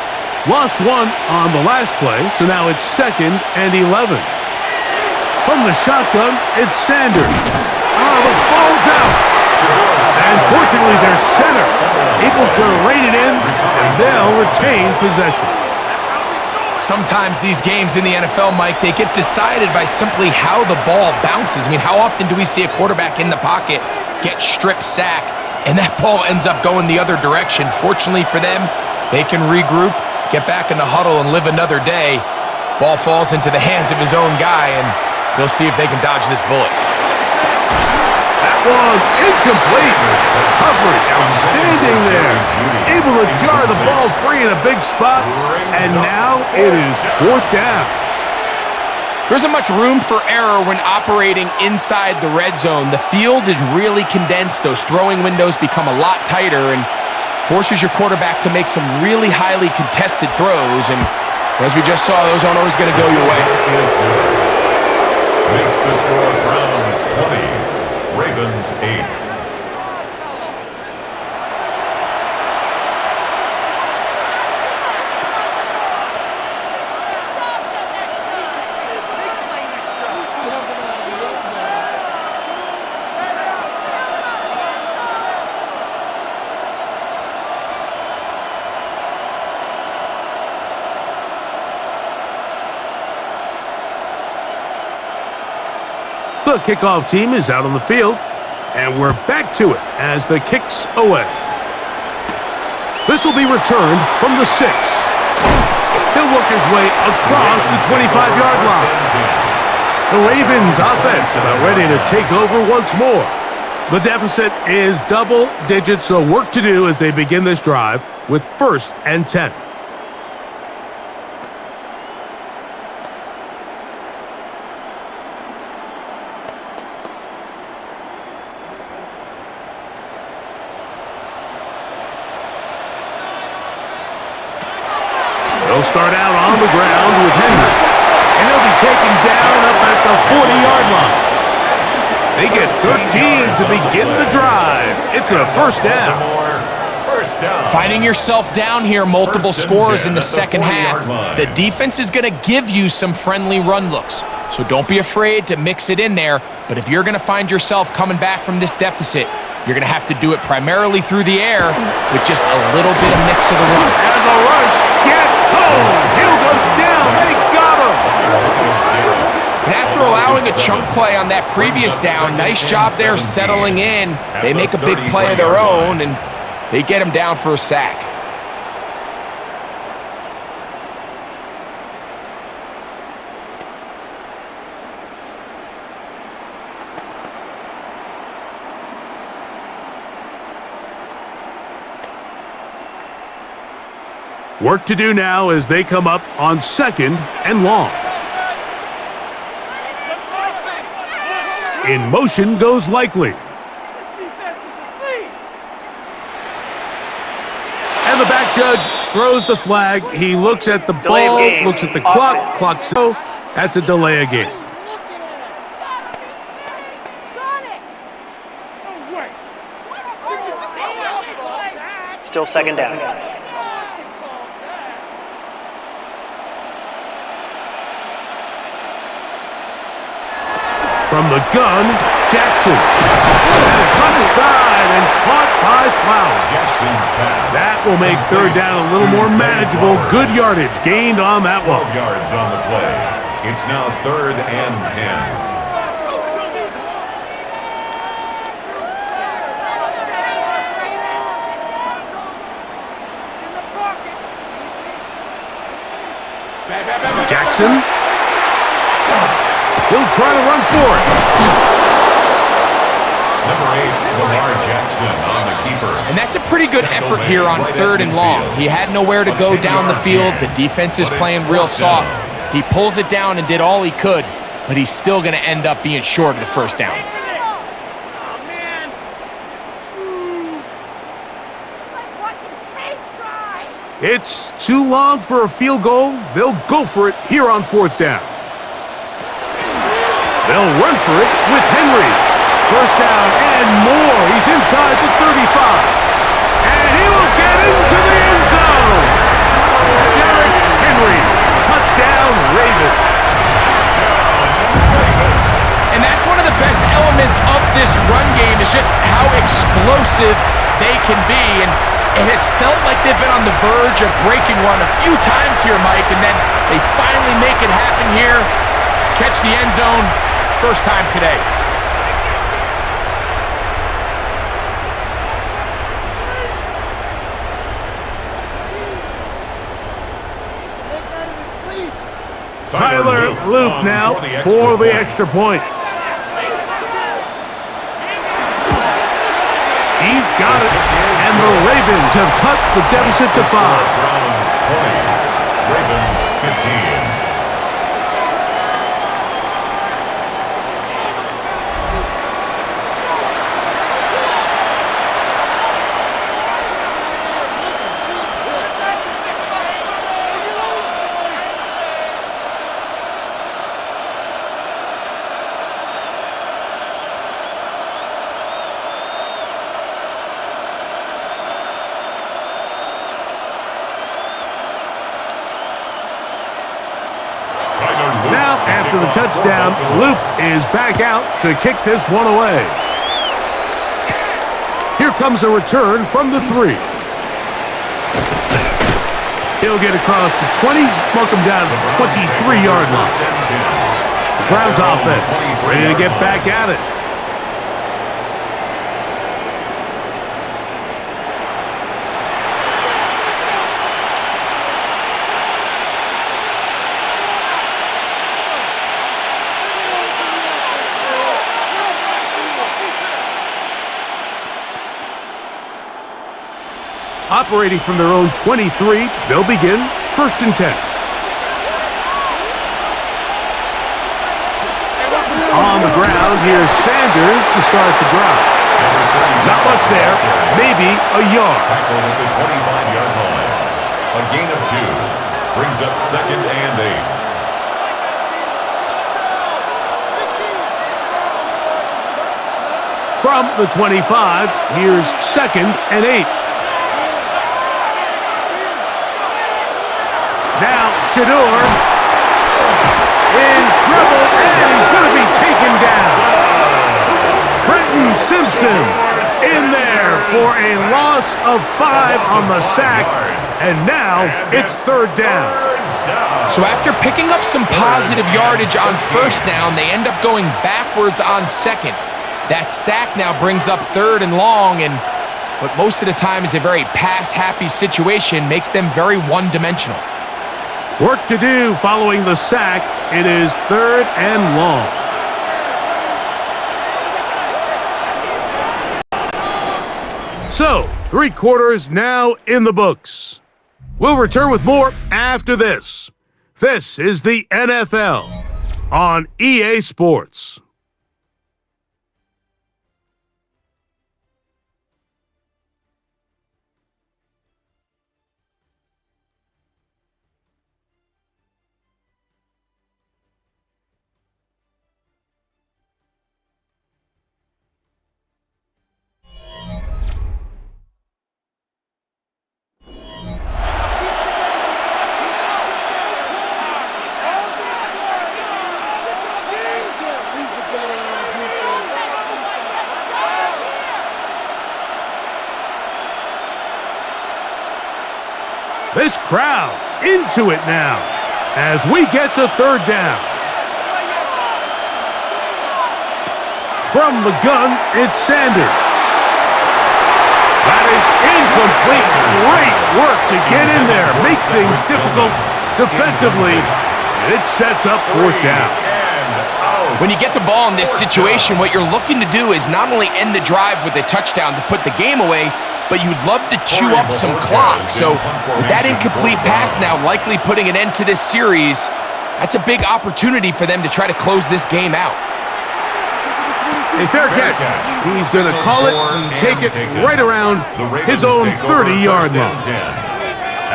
Lost one on the last play, so now it's 2nd and 11. From the shotgun, it's Sanders. The ball's out. And fortunately, their center able to rein it in, and they'll retain possession. Sometimes these games in the NFL, Mike, they get decided by simply how the ball bounces. I mean, how often do we see a quarterback in the pocket get strip sack, and that ball ends up going the other direction? Fortunately for them, they can regroup, get back in the huddle, and live another day. Ball falls into the hands of his own guy, and they'll see if they can dodge this bullet. That one incomplete. Coverage outstanding there. Able to jar the ball free in a big spot, and now it is 4th down. There isn't much room for error when operating inside the red zone. The field is really condensed. Those throwing windows become a lot tighter and forces your quarterback to make some really highly contested throws. And as we just saw, those aren't always going to go your way. Makes the score Browns 20. Ravens 8. The kickoff team is out on the field, and we're back to it as the kick's away. This will be returned from the 6. He'll work his way across the 25-yard line. The Ravens offense about ready to take over once more. The deficit is double digits, so work to do as they begin this drive with 1st and 10. They'll start out on the ground with Henry, and he'll be taken down up at the 40-yard line. They get 13 to begin the drive. It's a 1st down. Finding yourself down here, multiple scores in the second half. The defense is going to give you some friendly run looks, so don't be afraid to mix it in there. But if you're going to find yourself coming back from this deficit, you're going to have to do it primarily through the air with just a little bit of mix of the run. And the rush gets home. He'll go down. They got him. And after allowing a chunk play on that previous down, nice job there settling in. They make a big play of their own, and they get him down for a sack. Work to do now as they come up on 2nd and long. In motion goes Likely. This defense is asleep. And the back judge throws the flag. He looks at the Delay of ball, game. looks at the clock. Clock so that's a delay of game. Still 2nd down. From the gun, Jackson. Left side and caught by Flowers. Jackson's pass. That will make 3rd down a little more manageable. Good yardage gained on that 12 one. yards on the play. It's now 3rd and 10. Jackson. He'll try to run for it. Number 8, Lamar Jackson on the keeper. And that's a pretty good effort here on 3rd and long. He had nowhere to go down the field. The defense is playing real soft. He pulls it down and did all he could, but he's still going to end up being short of the 1st down. It's too long for a field goal. They'll go for it here on 4th down. They'll run for it with Henry. First down and more. He's inside the 35. And he will get into the end zone. Derrick Henry. Touchdown, Ravens. And that's one of the best elements of this run game is just how explosive they can be. And it has felt like they've been on the verge of breaking one a few times here, Mike, and then they finally make it happen here. Catch the end zone, first time today. Tyler Luke now for the extra point. He's got it, and the Ravens have cut the deficit to 5. Browns 20, Ravens 15. Now, after the touchdown, Luke is back out to kick this one away. Here comes a return from the 3. He'll get across the 20, mark him down to the 23-yard line. The Browns offense ready to get back at it. Operating from their own 23, they'll begin first and 10. On the ground, here's Sanders to start the drive. Not much there, maybe a yard. Tackled at the 25-yard line. A gain of 2 brings up second and 8. From the 25, here's second and 8. Now, Shador in trouble, and he's going to be taken down. Trenton Simpson in there for a loss of 5 on the sack, and now it's third down. So after picking up some positive yardage on first down, they end up going backwards on second. That sack now brings up third and long, and what most of the time is a very pass-happy situation makes them very one-dimensional. Work to do following the sack. It is third and long. So, 3 quarters now in the books. We'll return with more after this. This is the NFL on EA Sports. This crowd into it now as we get to third down. From the gun, it's Sanders. That is incomplete. Great work to get in there, make things difficult defensively, and it sets up fourth down. When you get the ball in this situation, what you're looking to do is not only end the drive with a touchdown to put the game away, but you'd love to chew up some clock. So with that incomplete pass now likely putting an end to this series, that's a big opportunity for them to try to close this game out. A fair catch. He's going to call it and take it right around his own 30-yard line.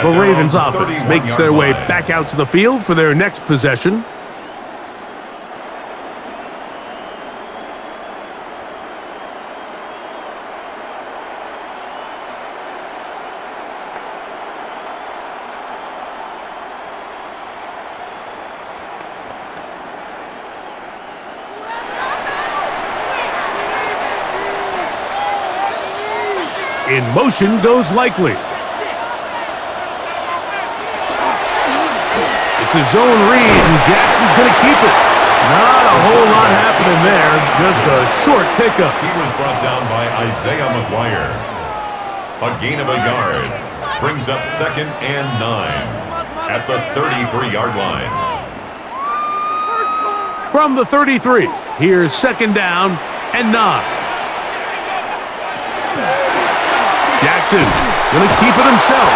The Ravens offense makes their way back out to the field for their next possession. In motion goes Likely. It's a zone read, and Jackson's going to keep it. Not a whole lot happening there, just a short pickup. He was brought down by Isaiah McGuire. A gain of a yard brings up 2nd and 9 at the 33-yard line. From the 33, here's 2nd down and 9. Jackson going to keep it himself.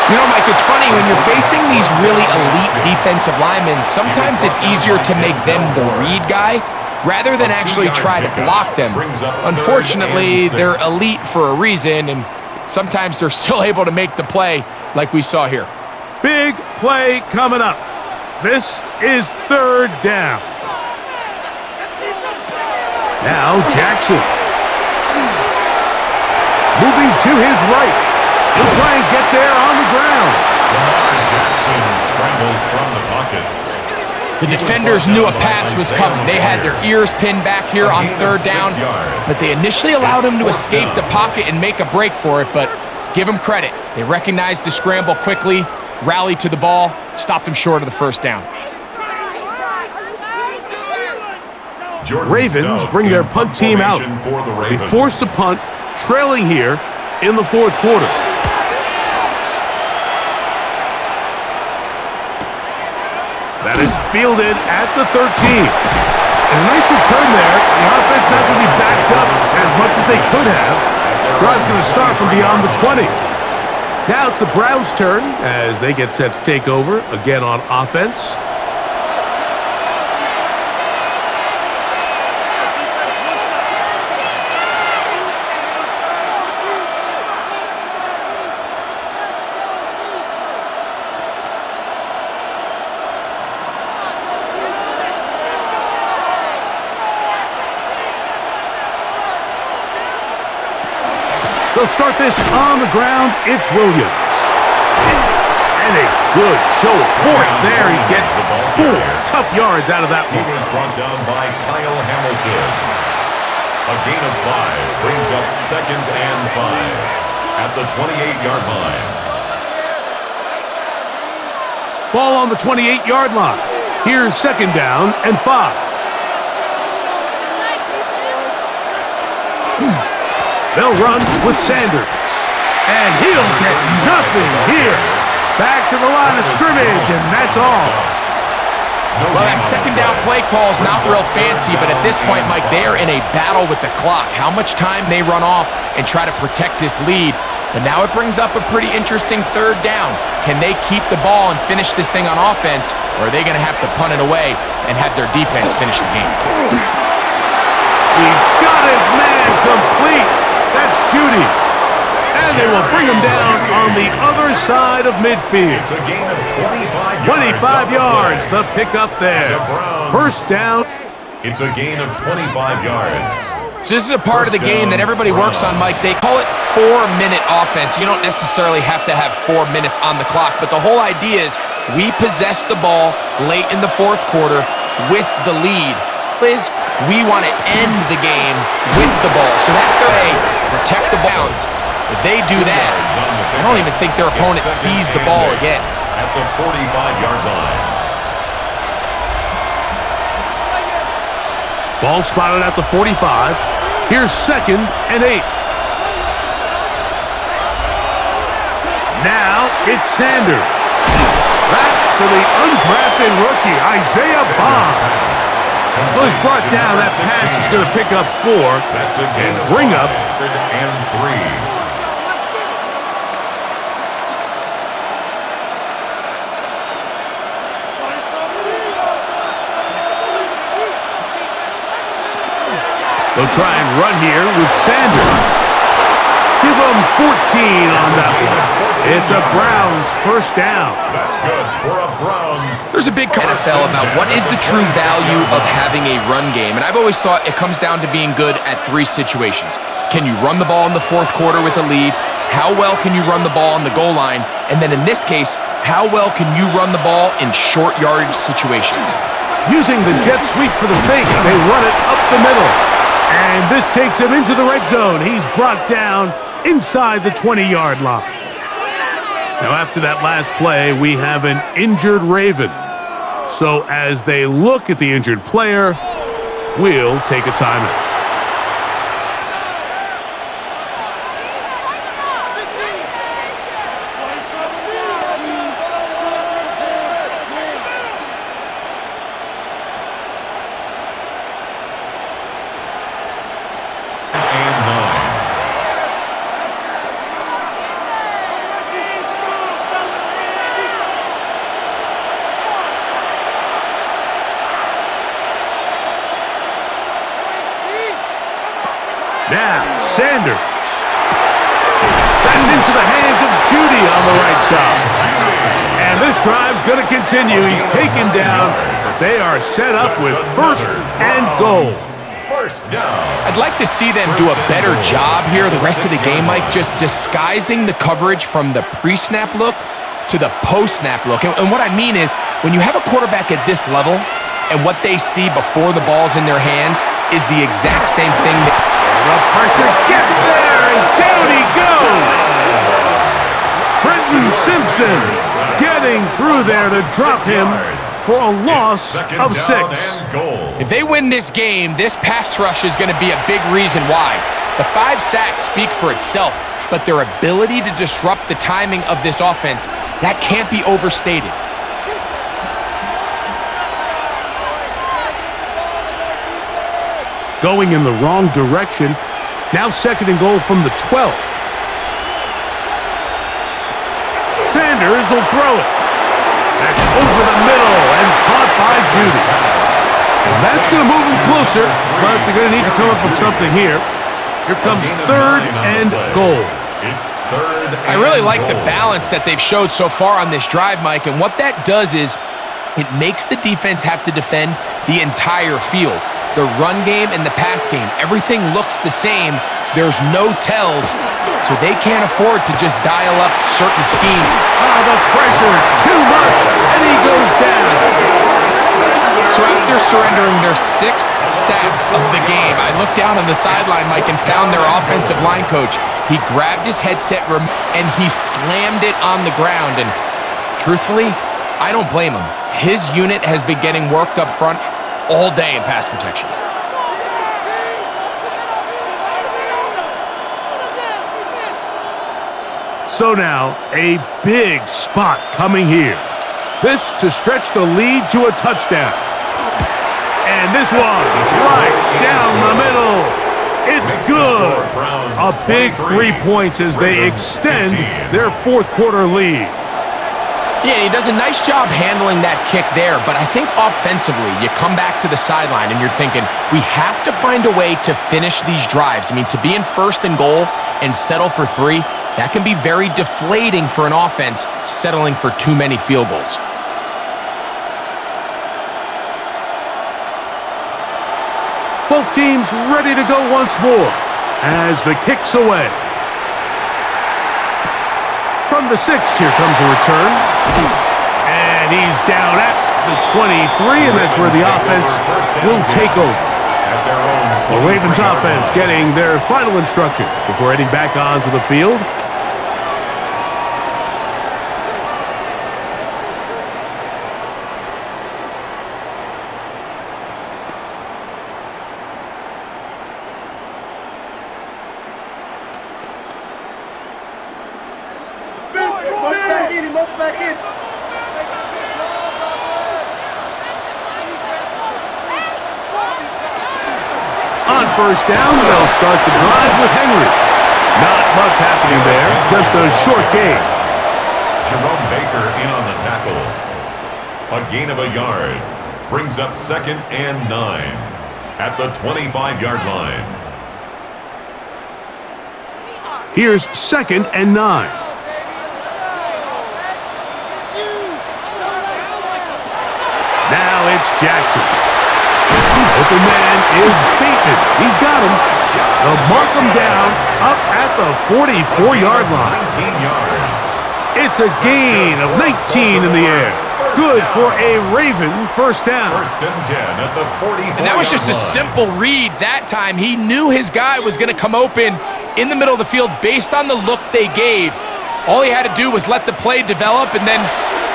You know, Mike, it's funny, when you're facing these really elite defensive linemen, sometimes it's easier to make them the read guy rather than actually try to block them. Unfortunately, they're elite for a reason, and sometimes they're still able to make the play like we saw here. Big play coming up. This is 3rd down. Now Jackson. Moving to his right. He'll try and get there on the ground. Lamar Jackson scrambles from the pocket. The defenders knew a pass was coming. They had their ears pinned back here on 3rd down, but they initially allowed him to escape the pocket and make a break for it, but give him credit. They recognized the scramble quickly, rallied to the ball, stopped him short of the 1st down. Ravens bring their punt team out. They forced a punt, trailing here in the 4th quarter. That is fielded at the 13. And a nice return there. The offense not going to be backed up as much as they could have. Drive's going to start from beyond the 20. Now it's the Browns' turn as they get set to take over again on offense. They'll start this on the ground. It's Williams. And a good show of force there. He gets 4 tough yards out of that one. He was brought down by Kyle Hamilton. A gain of 5 brings up 2nd and 5 at the 28-yard line. Ball on the 28-yard line. Here's 2nd down and 5. They'll run with Sanders. And he'll get nothing here. Back to the line of scrimmage, and that's all. Well, that 2nd down play call is not real fancy, but at this point, Mike, they are in a battle with the clock. How much time they run off and try to protect this lead. But now it brings up a pretty interesting 3rd down. Can they keep the ball and finish this thing on offense, or are they going to have to punt it away and have their defense finish the game? He's got his man complete. That's Judy. And they will bring him down on the other side of midfield. It's a gain of 25 yards. 25 yards, the pickup there. 1st down. It's a gain of 25 yards. So this is a part of the game that everybody works on, Mike. They call it 4-minute offense. You don't necessarily have to have 4 minutes on the clock, but the whole idea is we possess the ball late in the 4th quarter with the lead. Is we want to end the game with the ball. So that way, protect the bounds. If they do that, I don't even think their opponent sees the ball again. At the 45-yard line. Ball spotted at the 45. Here's 2nd and 8. Now it's Sanders. Back to the undrafted rookie, Isaiah Bond. Was brought down. That pass is going to pick up 4 and bring up 3rd and 3. They'll try and run here with Sanders. Give them 14 on that one. It's a Browns 1st down. That's good for a Browns. There's a big NFL about what is the true value of having a run game. And I've always thought it comes down to being good at 3 situations. Can you run the ball in the 4th quarter with a lead? How well can you run the ball on the goal line? And then in this case, how well can you run the ball in short yardage situations? Using the jet sweep for the fake, they run it up the middle. And this takes him into the red zone. He's brought down inside the 20-yard line. Now, after that last play, we have an injured Raven. So as they look at the injured player, we'll take a timeout. Now, Sanders. That's into the hands of Judy on the right side. And this drive's going to continue. He's taken down. They are set up with first and goal. First down. I'd like to see them do a better job here the rest of the game, Mike, just disguising the coverage from the pre-snap look to the post-snap look. And what I mean is, when you have a quarterback at this level and what they see before the ball's in their hands is the exact same thing that... The pressure gets there, and down he goes! Trenton Simpson getting through there to drop him for a loss of 6. If they win this game, this pass rush is going to be a big reason why. The 5 sacks speak for itself, but their ability to disrupt the timing of this offense, that can't be overstated. Going in the wrong direction. Now second and goal from the 12. Sanders will throw it. That's over the middle and caught by Judy. And that's going to move him closer, but they're going to need to come up with something here. Here comes third and goal. It's third and I really like the goal. balance that they've showed so far on this drive, Mike, and what that does is it makes the defense have to defend the entire field. The run game and the pass game, everything looks the same. There's no tells, so they can't afford to just dial up certain scheme. Ah, the pressure, too much, and he goes down. So after surrendering their 6th sack of the game, I looked down on the sideline, Mike, and found their offensive line coach. He grabbed his headset and he slammed it on the ground, and truthfully, I don't blame him. His unit has been getting worked up front all day in pass protection. So now, a big spot coming here. This to stretch the lead to a touchdown. And this one, right down the middle. It's good. A big 3 points as they extend their 4th quarter lead. Yeah, he does a nice job handling that kick there, but I think offensively, you come back to the sideline and you're thinking, we have to find a way to finish these drives. I mean, to be in first and goal and settle for 3, that can be very deflating for an offense settling for too many field goals. Both teams ready to go once more as the kick's away. From the 6, here comes a return. And he's down at the 23, and that's where the offense will take over. The Ravens offense getting their final instructions before heading back onto the field. On first down, they'll start the drive with Henry. Not much happening there, just a short gain. Jerome Baker in on the tackle. A gain of a yard. Brings up 2nd and 9 at the 25-yard line. Here's 2nd and 9. Now it's Jackson. Open man is beaten. He's got him. They'll mark him down up at the 44-yard line. 19 yards. It's a gain of 19 in the air. Good for a Raven first down. First and 10 at the 44-yard line. And that was just a simple read that time. He knew his guy was going to come open, in the middle of the field based on the look they gave. All he had to do was let the play develop and then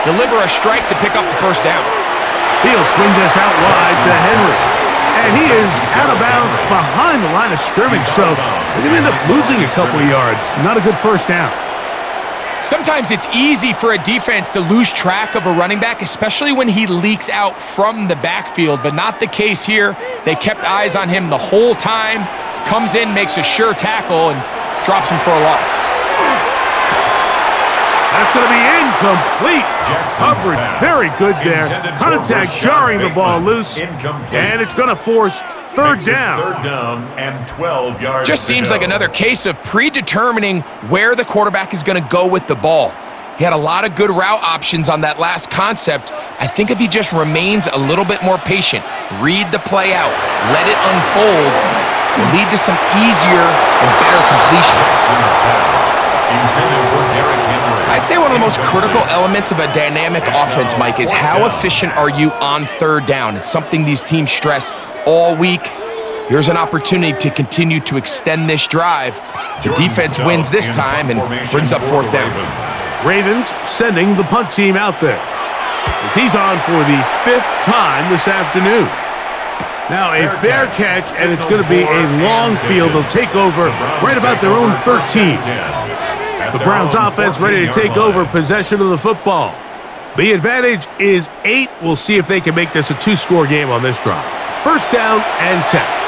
deliver a strike to pick up the first down. He'll swing this out wide to Henry. And he is out of bounds behind the line of scrimmage, so they're going to end up losing a couple of yards. Not a good first down. Sometimes it's easy for a defense to lose track of a running back, especially when he leaks out from the backfield, but not the case here. They kept eyes on him the whole time. Comes in, makes a sure tackle, and drops him for a loss. That's going to be incomplete. Coverage very good there. Contact jarring the ball loose, and it's going to force third down. Third down and 12 yards. Just seems like another case of predetermining where the quarterback is going to go with the ball. He had a lot of good route options on that last concept. I think if he just remains a little bit more patient, read the play out, let it unfold, will lead to some easier and better completions. I'd say one of the most critical elements of a dynamic offense, Mike, is how efficient are you on third down. It's something these teams stress all week. Here's an opportunity to continue to extend this drive. The defense wins this time and brings up fourth down. Ravens sending the punt team out there, as he's on for the 5th time this afternoon. Now a fair catch, and it's going to be a long field. They'll take over right about their own 13. The Browns offense ready to take over possession of the football. The advantage is 8. We'll see if they can make this a 2-score game on this drive. First down and 10.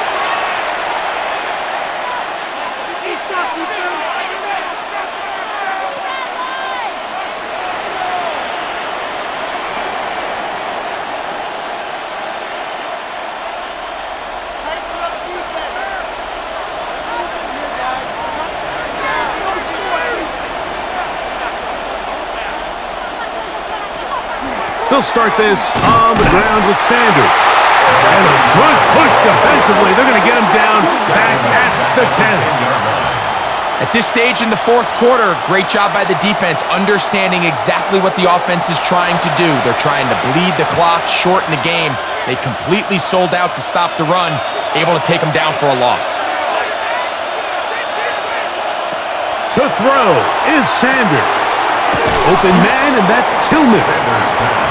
They'll start this on the ground with Sanders. And a good push defensively. They're going to get him down back at the 10. At this stage in the fourth quarter, great job by the defense understanding exactly what the offense is trying to do. They're trying to bleed the clock, shorten the game. They completely sold out to stop the run, able to take them down for a loss. To throw is Sanders. Open man, and that's Tillman.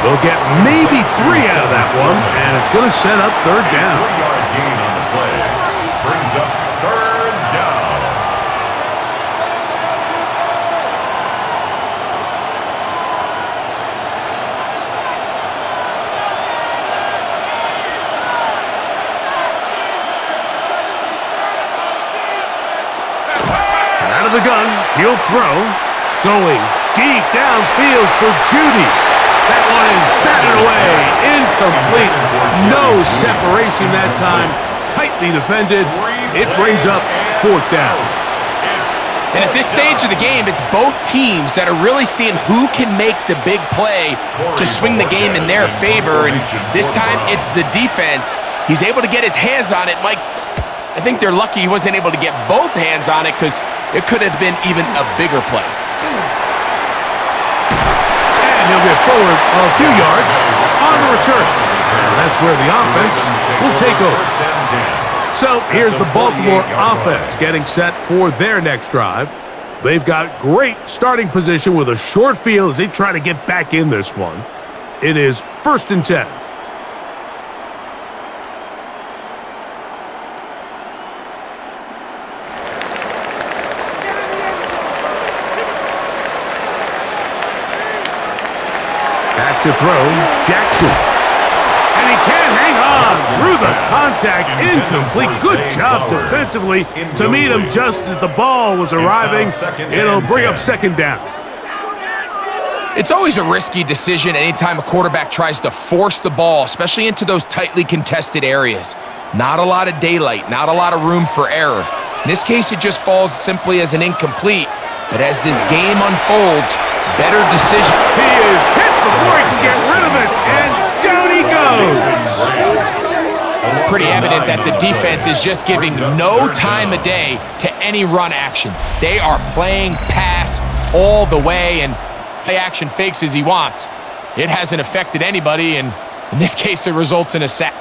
They'll get maybe 3 out of that one, and it's going to set up third down. 3-yard gain on the play. Brings up third down. Out of the gun, he'll throw. Going deep downfield for Judy. That one is batted away. Incomplete. No separation that time. Tightly defended. It brings up fourth down. And at this stage of the game, it's both teams that are really seeing who can make the big play to swing the game in their favor. And this time, it's the defense. He's able to get his hands on it. Mike, I think they're lucky he wasn't able to get both hands on it because it could have been even a bigger play. And he'll get forward a few yards on the return. And that's where the offense will take over. So here's the Baltimore offense getting set for their next drive. They've got great starting position with a short field as they try to get back in this one. It is 1st and 10. Back to throw, Jackson. And he can't hang on through the contact. Incomplete. Good job defensively to meet him just as the ball was arriving. It'll bring up second down. It's always a risky decision anytime a quarterback tries to force the ball, especially into those tightly contested areas. Not a lot of daylight, not a lot of room for error. In this case, it just falls simply as an incomplete. But as this game unfolds, better decision. He is hit before he can get rid of it, and down he goes. Pretty evident that the defense is just giving no time of day to any run actions. They are playing pass all the way, and play action fakes as he wants. It hasn't affected anybody, and in this case, it results in a sack.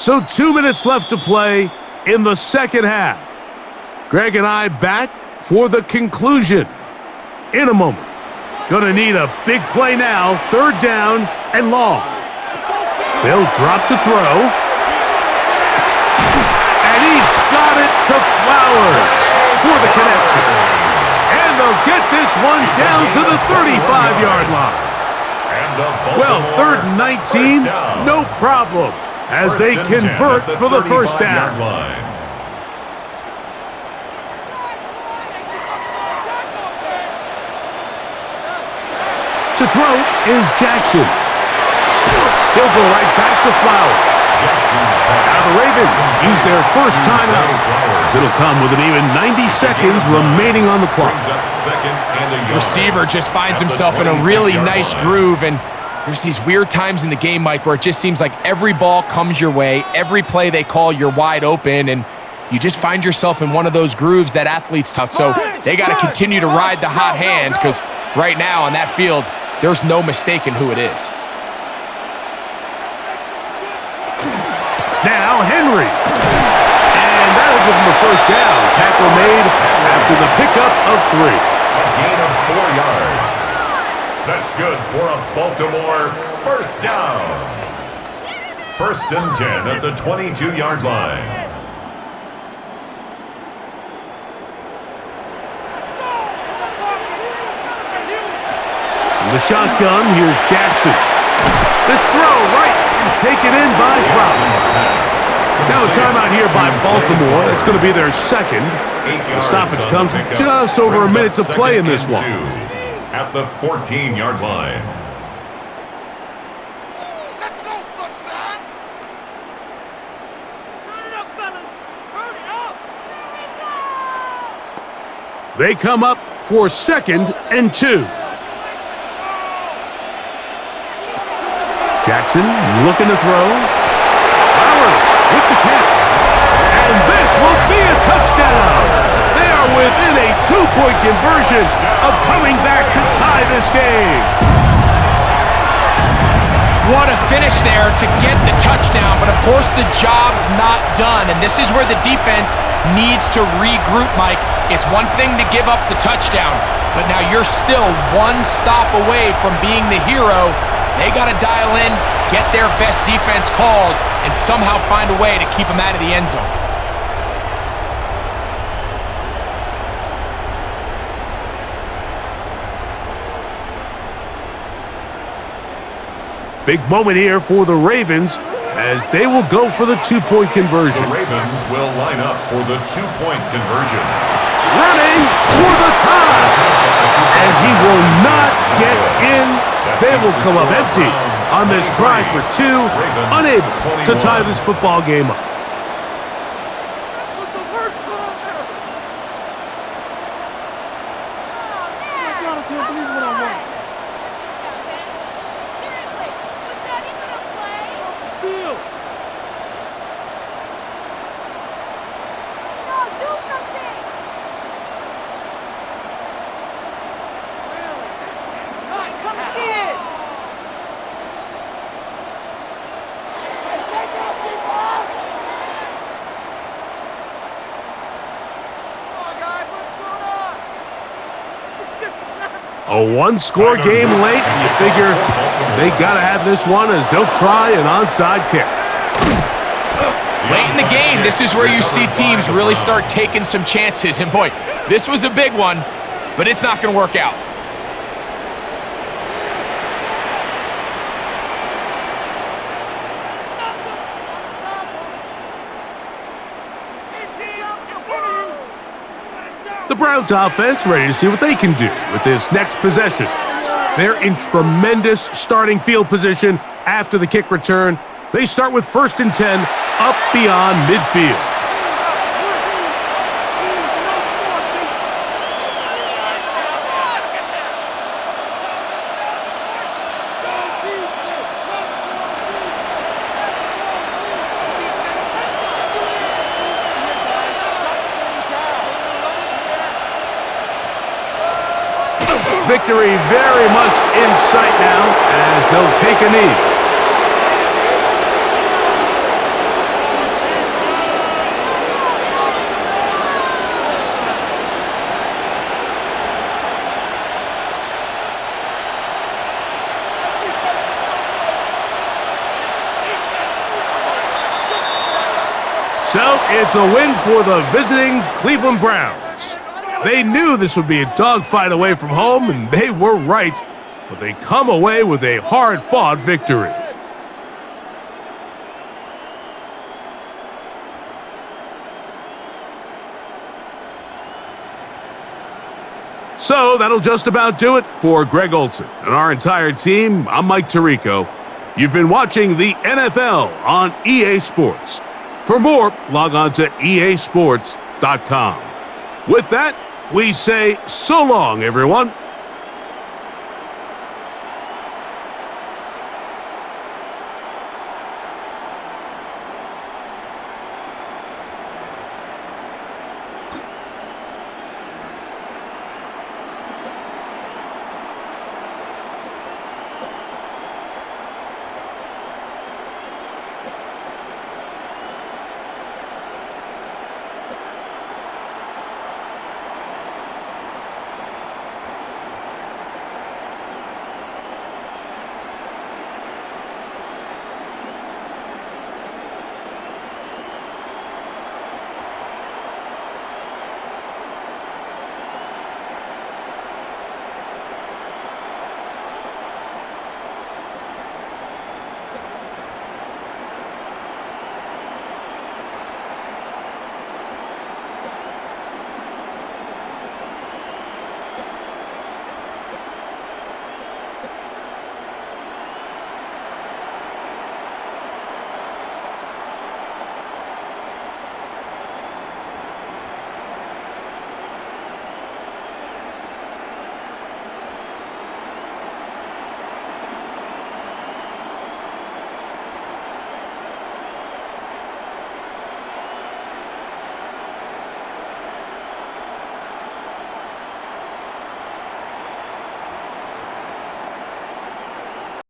So 2 minutes left to play in the second half. Greg and I back for the conclusion in a moment. Gonna need a big play now, third down and long. They'll drop to throw. And he's got it to Flowers for the connection. And they'll get this one down to the 35-yard line. Well, third and 19, no problem, as they convert for the first down. To throw is Jackson. He'll go right back to Flowers. Now the Ravens use their first timeout. It'll come with an even 90 seconds remaining on the clock. Receiver just finds himself in a really nice groove, and there's these weird times in the game, Mike, where it just seems like every ball comes your way, every play they call, you're wide open, and you just find yourself in one of those grooves that athletes touch. So they got to continue to ride the hot hand, because right now on that field, there's no mistaking who it is. Now Henry. And that'll give him a first down. Tackle made after the pickup of 3. A gain of 4 yards. That's good for a Baltimore first down. First and 10 at the 22-yard line. The shotgun, here's Jackson. This throw right is taken in by Flowers. Now a timeout here by Baltimore. That's going to be their second. The stoppage comes with just over a minute to play in this one. At the 14-yard line. Let's go, sunshine! Turn it up, fellas! Turn it up! Here we go! They come up for second and 2. Jackson looking to throw. Flowers with the catch. And this will be a touchdown. They are within a 2-point conversion of coming back to tie this game. What a finish there to get the touchdown, but of course the job's not done, and this is where the defense needs to regroup, Mike. It's one thing to give up the touchdown, but now you're still one stop away from being the hero. They got to dial in, get their best defense called, and somehow find a way to keep them out of the end zone. Big moment here for the Ravens as they will go for the 2-point conversion. The Ravens will line up for the 2-point conversion. Running for the tie. And he will not get in. They will come up empty on this try for 2, unable to tie this football game up. A one-score game late, and you figure they got to have this one as they'll try an onside kick. Late in the game, this is where you see teams really start taking some chances. And boy, this was a big one, but it's not going to work out. The Browns offense ready to see what they can do with this next possession. They're in tremendous starting field position after the kick return. They start with 1st and 10 up beyond midfield. Victory very much in sight now as they'll take a knee. It's a win for the visiting Cleveland Browns. They knew this would be a dogfight away from home, and they were right, but they come away with a hard-fought victory. So that'll just about do it for Greg Olson and our entire team. I'm Mike Tirico. You've been watching the NFL on EA Sports. For more, log on to easports.com. With that, we say so long, everyone.